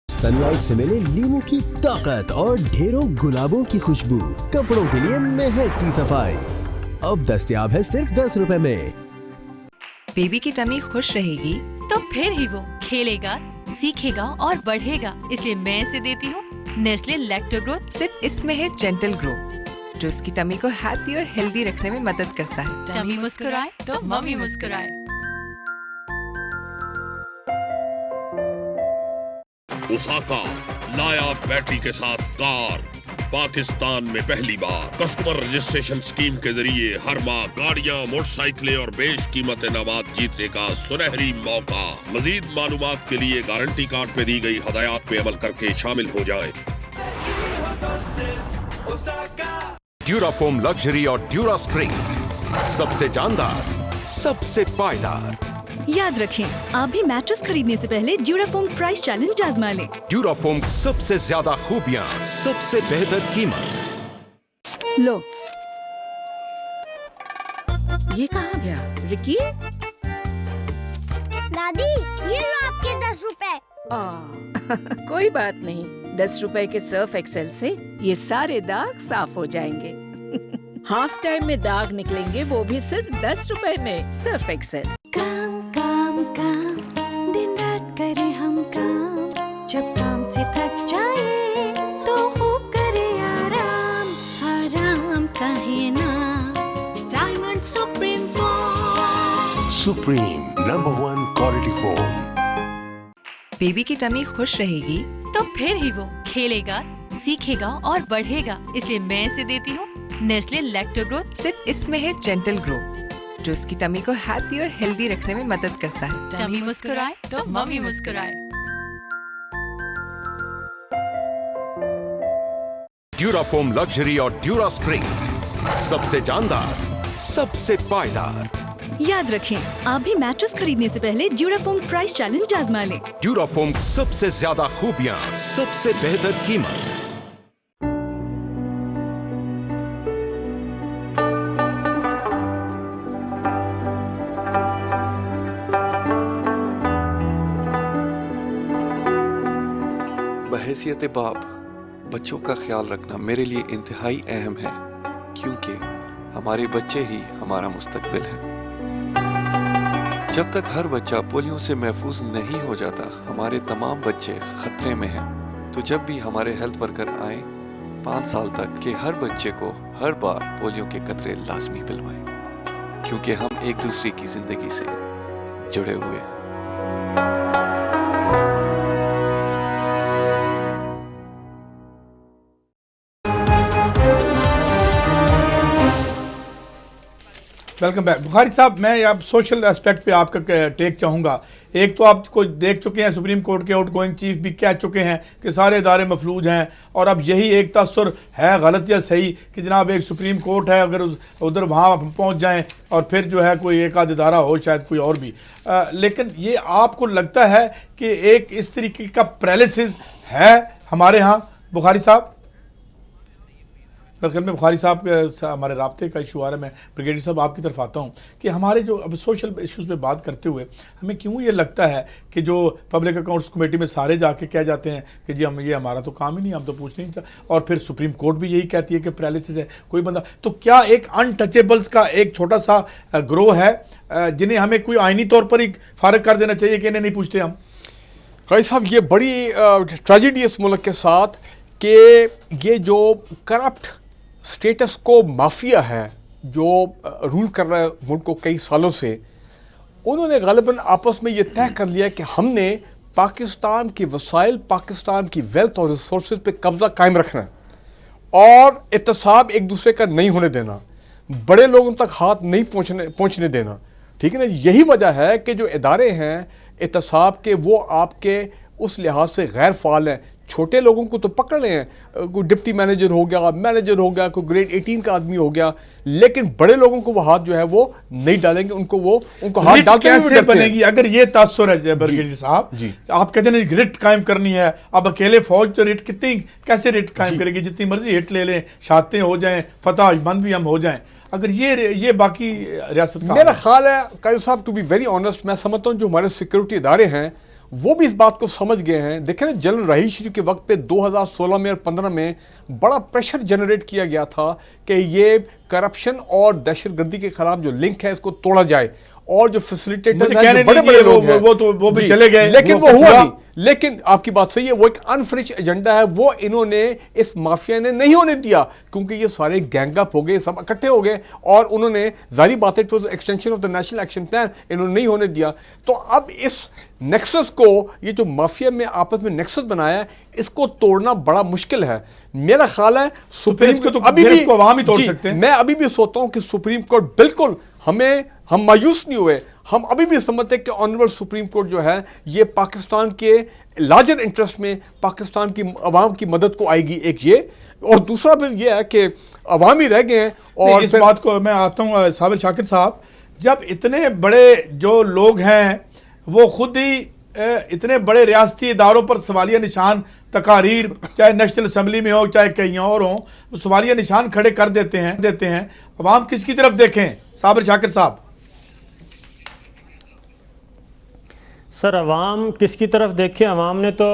सनलाइट से मिले लीमू की ताकत और ढेरों गुलाबों की खुशबू, कपड़ों के लिए महकती सफाई, अब दस्तयाब है सिर्फ 10 रुपए में। बेबी की टमी खुश रहेगी तो फिर ही वो खेलेगा, सीखेगा और बढ़ेगा, इसलिए मैं इसे देती हूँ नेस्ले लैक्टो ग्रोथ। सिर्फ इसमें है जेंटल ग्रो, जो उसकी टमी को हैप्पी और हेल्दी रखने में मदद करता है। टमी मुस्कुराए तो मम्मी मुस्कुराए। ओसाका लाया बैटरी के साथ कार। पाकिस्तान में पहली बार कस्टमर रजिस्ट्रेशन स्कीम के जरिए हर माह गाड़ियां, मोटरसाइकिलें और बेशकीमत इनामात जीतने का सुनहरी मौका। मजीद मालूमात के लिए गारंटी कार्ड पे दी गई हदायत पे अमल करके शामिल हो जाएं। ड्यूराफोम लग्जरी और ड्यूरा स्प्रिंग, सबसे जानदार, सबसे पायदार। याद रखें, आप भी मैट्रेस खरीदने से पहले ड्यूराफोम प्राइस चैलेंज आजमा लें। ड्यूराफोम, सबसे ज्यादा खूबियाँ, सबसे बेहतर कीमत। लो, ये कहाँ गया रिकी? दादी, ये लो आपके 10 रुपए। कोई बात नहीं, 10 रुपए के सर्फ एक्सेल से ये सारे दाग साफ हो जाएंगे। हाफ टाइम में दाग निकलेंगे, वो भी सिर्फ 10 रुपए में। Surf Excel. काम काम काम, दिन रात करें हम काम, जब काम से थक जाए तो खूब करे आराम, आराम काहे ना। Diamond supreme foam, supreme number 1 quality foam. Baby की टमी खुश रहेगी तो फिर ही वो खेलेगा, सीखेगा और बढ़ेगा, इसलिए मैं इसे देती हूँ नेस्ले लैक्टोग्रोथ। सिर्फ इसमें है जेंटल ग्रो, जो उसकी टमी को हैप्पी और हेल्दी रखने में मदद करता है। टमी मुस्कुराए तो मम्मी मुस्कुराए। ड्यूराफोम लग्जरी और ड्यूरा स्प्रिंग, सबसे जानदार, सबसे पायदार। याद रखें, आप भी मैट्रेस खरीदने से पहले ड्यूराफोम प्राइस चैलेंज आजमा लें। ड्यूराफोम, सबसे ज्यादा खूबियां, सबसे बेहतर कीमत। बहैसियत बाप, बच्चों का ख्याल रखना मेरे लिए इंतहाई अहम है, क्योंकि हमारे बच्चे ही हमारा मुस्तकबिल है। जब तक हर बच्चा पोलियो से महफूज नहीं हो जाता, हमारे तमाम बच्चे खतरे में हैं। तो जब भी हमारे हेल्थ वर्कर आए, 5 साल तक के हर बच्चे को हर बार पोलियो के कतरे लाजमी पिलवाएं, क्योंकि हम एक दूसरे की जिंदगी से जुड़े हुए हैं। Welcome back. बुखारी साहब, मैं अब सोशल एस्पेक्ट पे आपका टेक चाहूँगा। एक तो आप को देख चुके हैं, सुप्रीम कोर्ट के आउटगोइंग चीफ भी कह चुके हैं कि सारे इदारे मफलूज हैं, और अब यही एक तसर है, गलत या सही, कि जनाब एक सुप्रीम कोर्ट है, अगर उधर वहाँ पहुँच जाएँ और फिर जो है कोई एक आध इदारा हो, शायद कोई और भी। लेकिन ये आपको लगता है कि एक इस तरीके का पैरालिसिस है हमारे यहाँ बुखारी साहब? दरअसल में बुखारी साहब हमारे राब्ते का इशू आ रहा है। मैं ब्रिगेडियर साहब आपकी तरफ आता हूँ कि हमारे जो अब सोशल इश्यूज़ पे बात करते हुए हमें क्यों ये लगता है कि जो पब्लिक अकाउंट्स कमेटी में सारे जाके कह जाते हैं कि जी हम ये हमारा तो काम ही नहीं, हम तो पूछने नहीं चाहते, और फिर सुप्रीम कोर्ट भी यही कहती है कि पैरालिसिस है कोई बंदा। तो क्या एक अनटचेबल्स का एक छोटा सा ग्रोह है जिन्हें हमें कोई आइनी तौर पर ही फारग कर देना चाहिए कि इन्हें नहीं पूछते हम? भाई साहब, ये बड़ी ट्रेजेडी इस मुल्क के साथ कि ये जो करप्ट स्टेटस को माफिया है जो रूल कर रहा है मुल्क को कई सालों से, उन्होंने ग़ालिबन आपस में ये तय कर लिया कि हमने पाकिस्तान के वसाइल, पाकिस्तान की वेल्थ और रिसोर्सेज पे कब्जा कायम रखना है और इत्तेसाब एक दूसरे का नहीं होने देना, बड़े लोगों तक हाथ नहीं पहुँचने देना। ठीक है ना? यही वजह है कि जो इदारे हैं इत्तेसाब के, वो आपके उस लिहाज से गैर फाल हैं। छोटे लोगों को तो पकड़ रहे हैं, कोई डिप्टी मैनेजर हो गया, कोई ग्रेड 18 का आदमी हो गया, लेकिन बड़े लोगों को वो हाथ जो है वो नहीं डालेंगे, उनको हाथ डालते कैसे बनेगी? अगर ये तासुर है ब्रिगेडियर साहब, आप कहते हैं रिट कायम करनी है, अब अकेले फौज तो रिट कैसे रिट कायम करेगी? जितनी मर्जी हिट ले लें, शातें हो जाएं, फतह बंद भी हम हो जाएं, अगर ये बाकी रियासत का मेरा ख्याल है कायद साहब, टू बी वेरी ऑनेस्ट, मैं समझता हूँ जो हमारे सिक्योरिटी इदारे हैं वो भी इस बात को समझ गए हैं। देखें ना, जनरल रहील शरीफ के वक्त पे 2016 में और 15 में बड़ा प्रेशर जनरेट किया गया था कि ये करप्शन और दहशतगर्दी के खिलाफ जो लिंक है इसको तोड़ा जाए, और जो फैसिलिटेटर हैं, बड़े बड़े लोग हैं, वो भी चले गए, लेकिन वो हुआ नहीं। लेकिन आपकी बात सही है, वो एक अनफिनिश्ड एजेंडा है, वो इन्होंने इस माफिया ने नहीं होने दिया, क्योंकि ये सारे गैंगअप हो गए, सब इकट्ठे हो गए, और उन्होंने जारी बात है extension of the national action plan इन्होंने नहीं होने दिया। तो अब इस नेक्सस को, ये जो माफिया में आपस में नेक्सस बनाया है, इसको तोड़ना बड़ा मुश्किल है। मेरा ख्याल है सुप्रीम कोर्ट अभी भी आवाम ही तोड़ सकते हैं। मैं अभी भी सोचता हूं कि सुप्रीम कोर्ट बिल्कुल, हम मायूस नहीं हुए, हम अभी भी समझते हैं कि ऑनरेबल सुप्रीम कोर्ट जो है ये पाकिस्तान के लार्जर इंटरेस्ट में पाकिस्तान की अवाम की मदद को आएगी, एक ये, और दूसरा फिर ये है कि अवाम ही रह गए हैं। और इस बात को मैं आता हूँ साबिर शाकिर साहब, जब इतने बड़े जो लोग हैं वो खुद ही इतने बड़े रियासती इदारों पर सवालिया निशान, तकारीर चाहे नेशनल असम्बली में हो चाहे कहीं और हो, सवालिया निशान खड़े कर देते हैं, अवाम किसकी तरफ देखें साबिर शाकिर साहब? सर, अवाम किसकी तरफ देखे? अवाम ने तो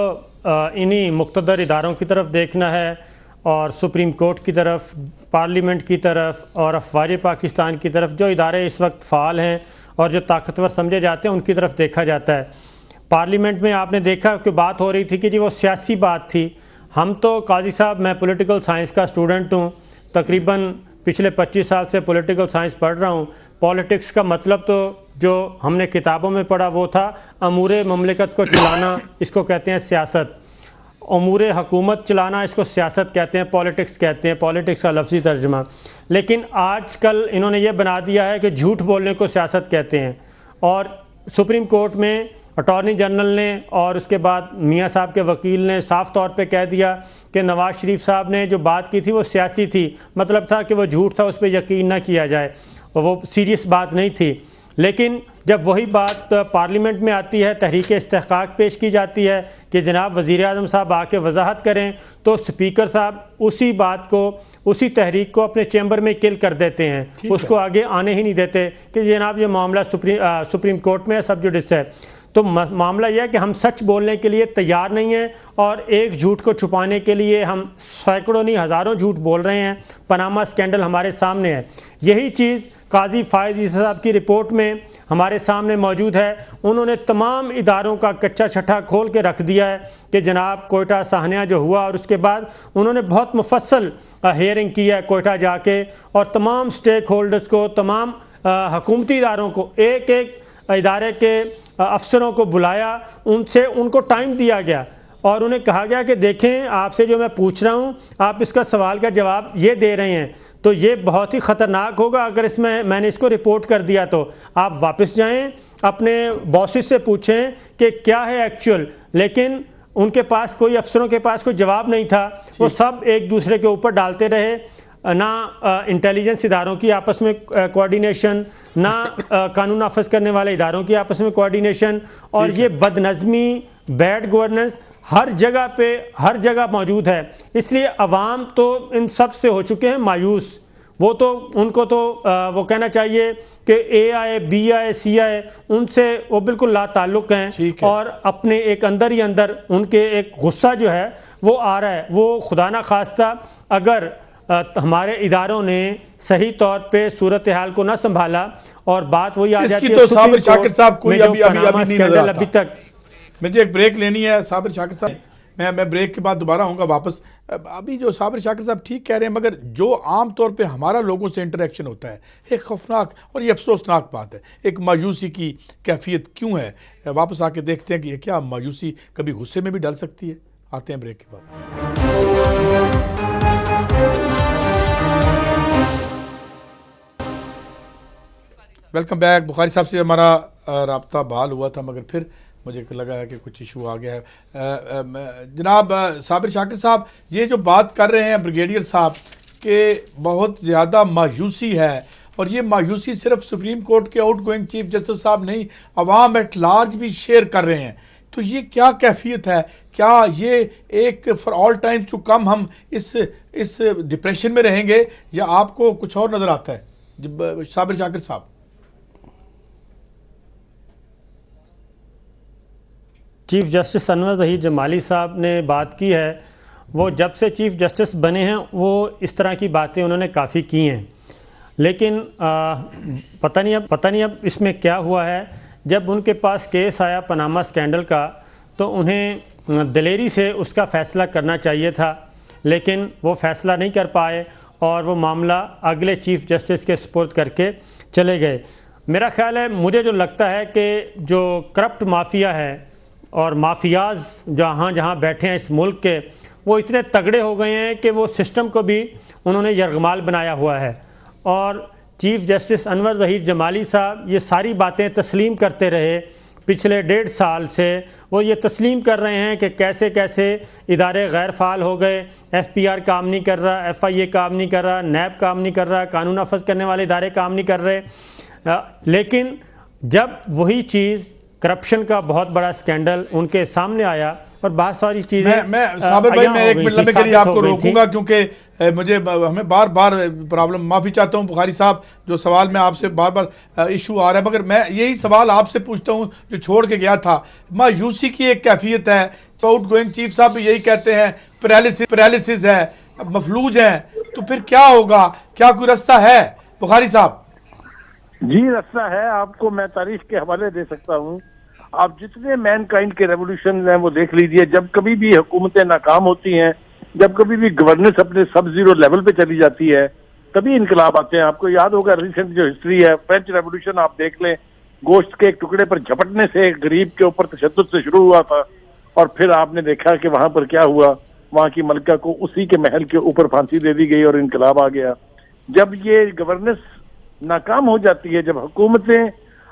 इन्हीं मुक़्तदर इदारों की तरफ देखना है, और सुप्रीम कोर्ट की तरफ, पार्लियामेंट की तरफ, और अफवाज पाकिस्तान की तरफ, जो इदारे इस वक्त फ़ाल हैं और जो ताकतवर समझे जाते हैं उनकी तरफ देखा जाता है। पार्लियामेंट में आपने देखा कि बात हो रही थी कि जी वो सियासी बात थी। हम तो काजी साहब, मैं पॉलिटिकल साइंस का स्टूडेंट हूँ, तकरीबन पिछले 25 साल से पॉलिटिकल साइंस पढ़ रहा हूँ। पॉलिटिक्स का मतलब तो जो हमने किताबों में पढ़ा वो था अमूरे ममलिकत को चलाना, इसको कहते हैं सियासत। उमूर हुकूमत चलाना, इसको सियासत कहते हैं, पॉलिटिक्स कहते हैं, पॉलिटिक्स का लफ्ज़ी तर्जमा। लेकिन आजकल इन्होंने ये बना दिया है कि झूठ बोलने को सियासत कहते हैं। और सुप्रीम कोर्ट में अटॉर्नी जनरल ने और उसके बाद मियाँ साहब के वकील ने साफ़ तौर पे कह दिया कि नवाज़ शरीफ साहब ने जो बात की थी वो सियासी थी, मतलब था कि वो झूठ था, उस पर यकीन ना किया जाए, वो सीरियस बात नहीं थी। लेकिन जब वही बात पार्लियामेंट में आती है, तहरीक इस्तेहकाक पेश की जाती है कि जनाब वज़ीर आज़म साहब आके वजाहत करें, तो स्पीकर साहब उसी बात को, उसी तहरीक को अपने चैम्बर में किल कर देते हैं, उसको आगे आने ही नहीं देते कि जनाब ये मामला सुप्रीम कोर्ट में है, सब जुडिस है। तो मामला यह है कि हम सच बोलने के लिए तैयार नहीं हैं और एक झूठ को छुपाने के लिए हम सैकड़ों नहीं हज़ारों झूठ बोल रहे हैं। पनामा स्कैंडल हमारे सामने है। यही चीज़ काजी फायज़ ईसा साहब की रिपोर्ट में हमारे सामने मौजूद है। उन्होंने तमाम इदारों का कच्चा छठा खोल के रख दिया है कि जनाब कोयटा साहनिया जो हुआ, और उसके बाद उन्होंने बहुत मुफस्सल हेयरिंग की है कोयटा जाके, और तमाम स्टेक होल्डर्स को, तमाम हुकूमती इदारों को, एक एक इदारे के अफसरों को बुलाया, उनसे उनको टाइम दिया गया और उन्हें कहा गया कि देखें आपसे जो मैं पूछ रहा हूँ आप इसका सवाल का जवाब ये दे रहे हैं, तो ये बहुत ही ख़तरनाक होगा अगर इसमें मैंने इसको रिपोर्ट कर दिया तो आप वापस जाएं, अपने बॉसेस से पूछें कि क्या है एक्चुअल। लेकिन उनके पास कोई, अफसरों के पास कोई जवाब नहीं था, वो सब एक दूसरे के ऊपर डालते रहे। ना इंटेलिजेंस इदारों की आपस में कोऑर्डिनेशन, ना कानून नाफज करने वाले इदारों की आपस में कोऑर्डिनेशन, और ये बदनज़मी, बैड गवर्नेंस हर जगह पे, हर जगह मौजूद है। इसलिए अवाम तो इन सब से हो चुके हैं मायूस। वो तो उनको तो वो कहना चाहिए कि AI, BI, CI उनसे वो बिल्कुल लाताल्लुक़ हैं, और अपने एक अंदर ही अंदर उनके एक गुस्सा जो है वो आ रहा है। वो खुदा ना खास्ता अगर हमारे इदारों ने सही तौर पे सूरत हाल को ना संभाला और बात वही आ जाती है। तो साबिर शाकिर साहब कोई अभी नहीं नजर आता। अभी तक मुझे एक ब्रेक लेनी है साबिर शाकिर साहब, मैं ब्रेक के बाद दोबारा आऊँगा वापस। अभी जो साबिर शाकिर साहब ठीक कह रहे हैं, मगर जो आम तौर पे हमारा लोगों से इंटरेक्शन होता है, एक खौफनाक और ये अफसोसनाक बात है, एक मायूसी की कैफियत क्यों है। वापस आके देखते हैं कि ये क्या मायूसी कभी गुस्से में भी डल सकती है। आते हैं ब्रेक के बाद। Welcome back. बुखारी साहब से हमारा राब्ता बहाल हुआ था, मगर फिर मुझे लगा है कि कुछ इशू आ गया है। जनाब साबिर शाकिर साहब, ये जो बात कर रहे हैं ब्रिगेडियर साहब के बहुत ज़्यादा मायूसी है, और ये मायूसी सिर्फ सुप्रीम कोर्ट के आउटगोइंग चीफ जस्टिस साहब नहीं, अवाम एट लार्ज भी शेयर कर रहे हैं। तो ये क्या कैफियत है? क्या ये एक for all times to come हम इस डिप्रेशन में रहेंगे, या आपको कुछ और नज़र आता है साबिर शाकिर साहब? चीफ़ जस्टिस अनवर ज़हीर जमाली साहब ने बात की है, वो जब से चीफ़ जस्टिस बने हैं वो इस तरह की बातें उन्होंने काफ़ी की हैं। लेकिन पता नहीं अब इसमें क्या हुआ है। जब उनके पास केस आया पनामा स्कैंडल का, तो उन्हें दिलेरी से उसका फ़ैसला करना चाहिए था, लेकिन वो फ़ैसला नहीं कर पाए और वो मामला अगले चीफ़ जस्टिस के सुपुर्द करके चले गए। मेरा ख़्याल है, मुझे जो लगता है कि जो करप्ट माफिया है और माफियाज जहाँ जहाँ बैठे हैं इस मुल्क के, वो इतने तगड़े हो गए हैं कि वो सिस्टम को भी उन्होंने यरगमाल बनाया हुआ है। और चीफ़ जस्टिस अनवर ज़हीर जमाली साहब ये सारी बातें तस्लीम करते रहे पिछले 1.5 साल से। वो ये तस्लीम कर रहे हैं कि कैसे कैसे इदारे गैर फ़ाल हो गए, FPR काम नहीं कर रहा, FIA काम नहीं कर रहा, NAB काम नहीं कर रहा, कानून नाफज करने वाले इदारे काम नहीं कर रहे। लेकिन जब वही चीज़, करप्शन का बहुत बड़ा स्कैंडल उनके सामने आया और बहुत सारी चीज़ें, मैं साबिर भाई मैं एक मिनट के लिए आपको रोकूंगा, क्योंकि हमें बार बार प्रॉब्लम, माफ़ी चाहता हूँ बुखारी साहब, जो सवाल मैं आपसे बार बार इशू आ रहा है, मगर मैं यही सवाल आपसे पूछता हूँ जो छोड़ के गया था। मायूसी की एक कैफियत है, आउट गोइंग चीफ साहब भी यही कहते हैं, पैरालिसिस है, मफलूज हैं, तो फिर क्या होगा? क्या कोई रास्ता है बुखारी साहब? जी रास्ता है, आपको मैं तारीख के हवाले दे सकता हूँ। आप जितने मैनकाइंड के रेवोल्यूशन हैं वो देख लीजिए, जब कभी भी हुकूमतें नाकाम होती हैं, जब कभी भी गवर्नेंस अपने सब जीरो लेवल पे चली जाती है, तभी इनकलाब आते हैं। आपको याद होगा रिसेंट जो हिस्ट्री है, फ्रेंच रेवोल्यूशन आप देख लें, गोश्त के एक टुकड़े पर झपटने से गरीब के ऊपर तशद्दुद से शुरू हुआ था, और फिर आपने देखा कि वहां पर क्या हुआ, वहां की मलका को उसी के महल के ऊपर फांसी दे दी गई और इनकलाब आ गया। जब ये गवर्नेंस नाकाम हो जाती है, जब हुकूमतें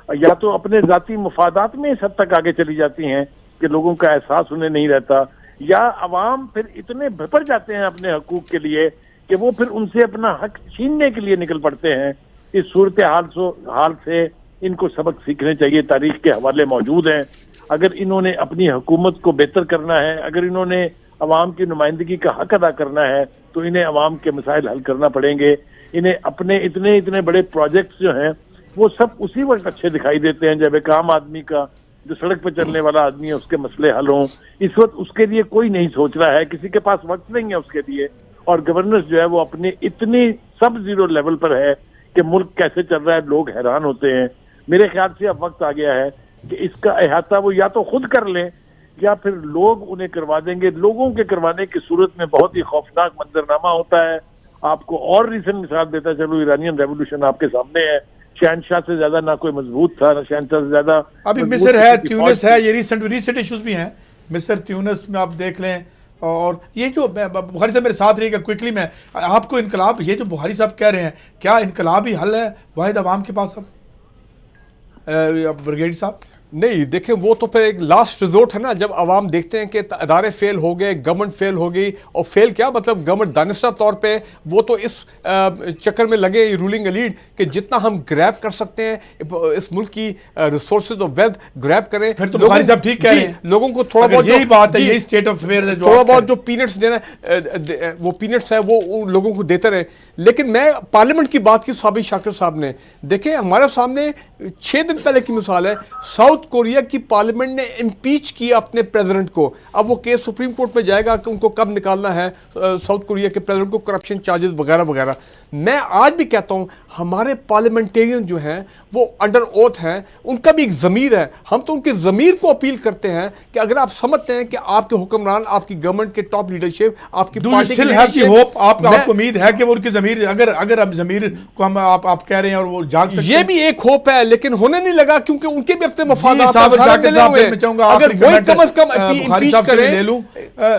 या तो अपने जाती मुफादात में इस हद तक आगे चली जाती हैं कि लोगों का एहसास उन्हें नहीं रहता, या अवाम फिर इतने भपड़ जाते हैं अपने हकूक के लिए कि वो फिर उनसे अपना हक छीनने के लिए निकल पड़ते हैं। इस सूरत हाल से इनको सबक सीखने चाहिए, तारीख के हवाले मौजूद हैं। अगर इन्होंने अपनी हुकूमत को बेहतर करना है, अगर इन्होंने अवाम की नुमाइंदगी का हक अदा करना है, तो इन्हें अवाम के मसाइल हल करना पड़ेंगे। इन्हें अपने इतने बड़े प्रोजेक्ट्स जो हैं वो सब उसी वक्त अच्छे दिखाई देते हैं जब एक आम आदमी का, जो सड़क पर चलने वाला आदमी है, उसके मसले हल हों। इस वक्त उसके लिए कोई नहीं सोच रहा है, किसी के पास वक्त नहीं है उसके लिए, और गवर्नेंस जो है वो अपने इतनी सब जीरो लेवल पर है कि मुल्क कैसे चल रहा है लोग हैरान होते हैं। मेरे ख्याल से अब वक्त आ गया है कि इसका अहाता वो या तो खुद कर लें या फिर लोग उन्हें करवा देंगे। लोगों के करवाने की सूरत में बहुत ही खौफनाक मंजरनामा होता है। आपको और रीसेंट मिसाल देता चलो, ईरानियन रेवोल्यूशन आपके सामने है। शहनशाह से ज्यादा ना कोई मजबूत था, ना शहनशाह से ज्यादा। अभी मिस्र है, ट्यूनिस है, ये रीसेंट इश्यूज भी हैं मिस्र ट्यूनिस में, आप देख लें। और ये जो बुखारी साहब मेरे साथ रहिएगा क्विकली, मैं आपको इनकलाब, ये जो बुखारी साहब कह रहे हैं, क्या इनकलाब ही हल है वाहिद अवाम के पास? अब ब्रिगेड साहब नहीं, देखें वो तो फिर एक लास्ट रिजोर्ट है ना, जब अवाम देखते हैं कि अदारे फेल हो गए, गवर्नमेंट फेल हो गई, और फेल क्या मतलब गवर्नमेंट दानिस्ता तौर पे वो तो इस चक्कर में लगे रूलिंग एलीट कि जितना हम ग्रैब कर सकते हैं इस मुल्क की रिसोर्सेज ऑफ वेल्थ ग्रैब करें। फिर तो बुखारी साहब ठीक कह रहे हैं, लोगों को थोड़ा बहुत यही बात है, यही स्टेट ऑफ अफेयर्स है, थोड़ा बहुत जो पीनट्स देना वो पीनट्स है वो लोगों को देते रहे। लेकिन मैं पार्लियामेंट की बात की साबित शाकिर साहब ने, देखें हमारे सामने 6 दिन पहले की मिसाल है, साउथ कोरिया की पार्लियामेंट ने इम्पीच किया अपने प्रेसिडेंट को। अब वो केस सुप्रीम कोर्ट में जाएगा कि उनको कब निकालना है साउथ कोरिया के प्रेसिडेंट को, करप्शन चार्जेस वगैरह वगैरह। मैं आज भी कहता हूं हमारे पार्लियामेंटेरियन जो हैं वो अंडर ओथ हैं, उनका भी एक ज़मीर है। हम तो उनके ज़मीर को अपील करते हैं कि अगर आप समझते हैं कि आपके हुक्मरान, आपकी गवर्नमेंट के टॉप लीडरशिप, आपकी पार्टी की होप, आपको उम्मीद है कि वो उनकी ज़मीर, अगर हम ज़मीर को हम आप कह रहे हैं और वो जाग सकते हैं, ये भी एक होप है, लेकिन होने नहीं लगा क्योंकि उनके भी अपने मफादात हैं। अगर वही कम अज कम बुखारी साहब से ले लूं,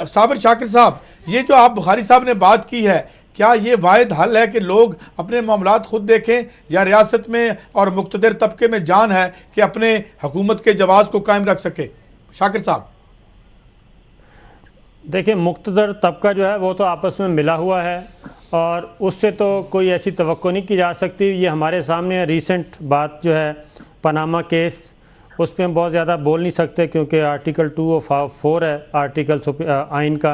साबिर शाकिर साहब, ये जो आप बुखारी साहब ने बात की है, क्या ये वाहिद हल है कि लोग अपने मामलात खुद देखें, या रियासत में और मुक्तदर तबके में जान है कि अपने हुकूमत के जवाब को कायम रख सके? शाकिर साहब देखिए, मुक्तदर तबका जो है वो तो आपस में मिला हुआ है और उससे तो कोई ऐसी तवक्को नहीं की जा सकती। ये हमारे सामने रिसेंट बात जो है पनामा केस, उस पर हम बहुत ज़्यादा बोल नहीं सकते क्योंकि आर्टिकल 204 है आर्टिकल आइन का,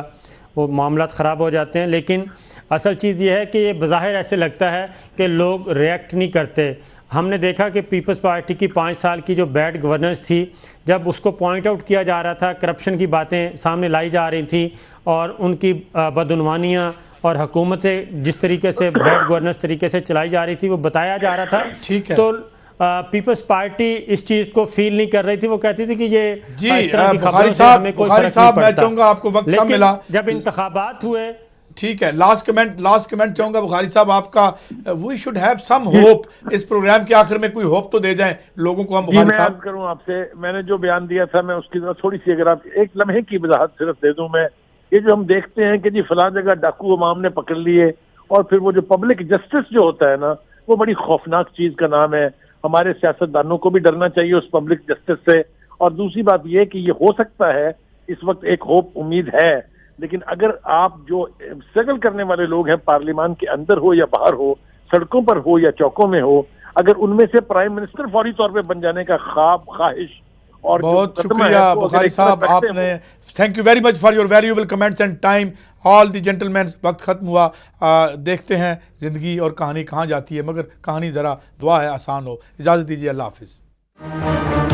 वो मामलात ख़राब हो जाते हैं। लेकिन असल चीज़ ये है कि ये बज़ाहिर ऐसे लगता है कि लोग रिएक्ट नहीं करते। हमने देखा कि पीपल्स पार्टी की 5 साल की जो बैड गवर्नेंस थी, जब उसको पॉइंट आउट किया जा रहा था, करप्शन की बातें सामने लाई जा रही थी और उनकी बदउनवानियाँ और हुकूमतें जिस तरीके से बैड गवर्नेंस तरीके से चलाई जा रही थी वो बताया जा रहा था। ठीक है, तो पीपल्स पार्टी इस चीज़ को फील नहीं कर रही थी। वो कहती थी कि ये इस तरह की खबरों से हमें कोई फर्क नहीं पड़ता। मैं चाहूंगा आपको वक्त कम मिला, जब इंतखाबात हुए। ठीक है, लास्ट कमेंट चाहूंगा बुखारी साहब आपका। We should have some hope, इस प्रोग्राम के आखिर में कोई होप तो दे जाएं लोगों को हम। बुखारी साहब करूं आपसे, मैंने जो बयान दिया था मैं उसकी थोड़ी सी अगर आप एक लम्हे की वजाहत सिर्फ दे दूं मैं, ये जो हम देखते हैं कि जी फलां जगह डाकू इमाम ने पकड़ लिए, और फिर वो जो पब्लिक जस्टिस जो होता है ना, वो बड़ी खौफनाक चीज का नाम है। हमारे सियासतदानों को भी डरना चाहिए उस पब्लिक जस्टिस से। और दूसरी बात यह कि ये हो सकता है, इस वक्त एक होप उम्मीद है, लेकिन अगर आप जो स्ट्रगल करने वाले लोग हैं पार्लियामान के अंदर हो या बाहर हो, सड़कों पर हो या चौकों में हो, अगर उनमें से प्राइम मिनिस्टर फौरी तौर पे बन जाने का ख्वाहिश और बहुत शुक्रिया बुखारी साहब, आपने thank you very much for your valuable comments and time. All the gentleman, वक्त खत्म हुआ। देखते हैं ज़िंदगी और कहानी कहाँ जाती है, मगर कहानी ज़रा दुआ है आसान हो। इजाज़त दीजिए, अल्लाह हाफिज़।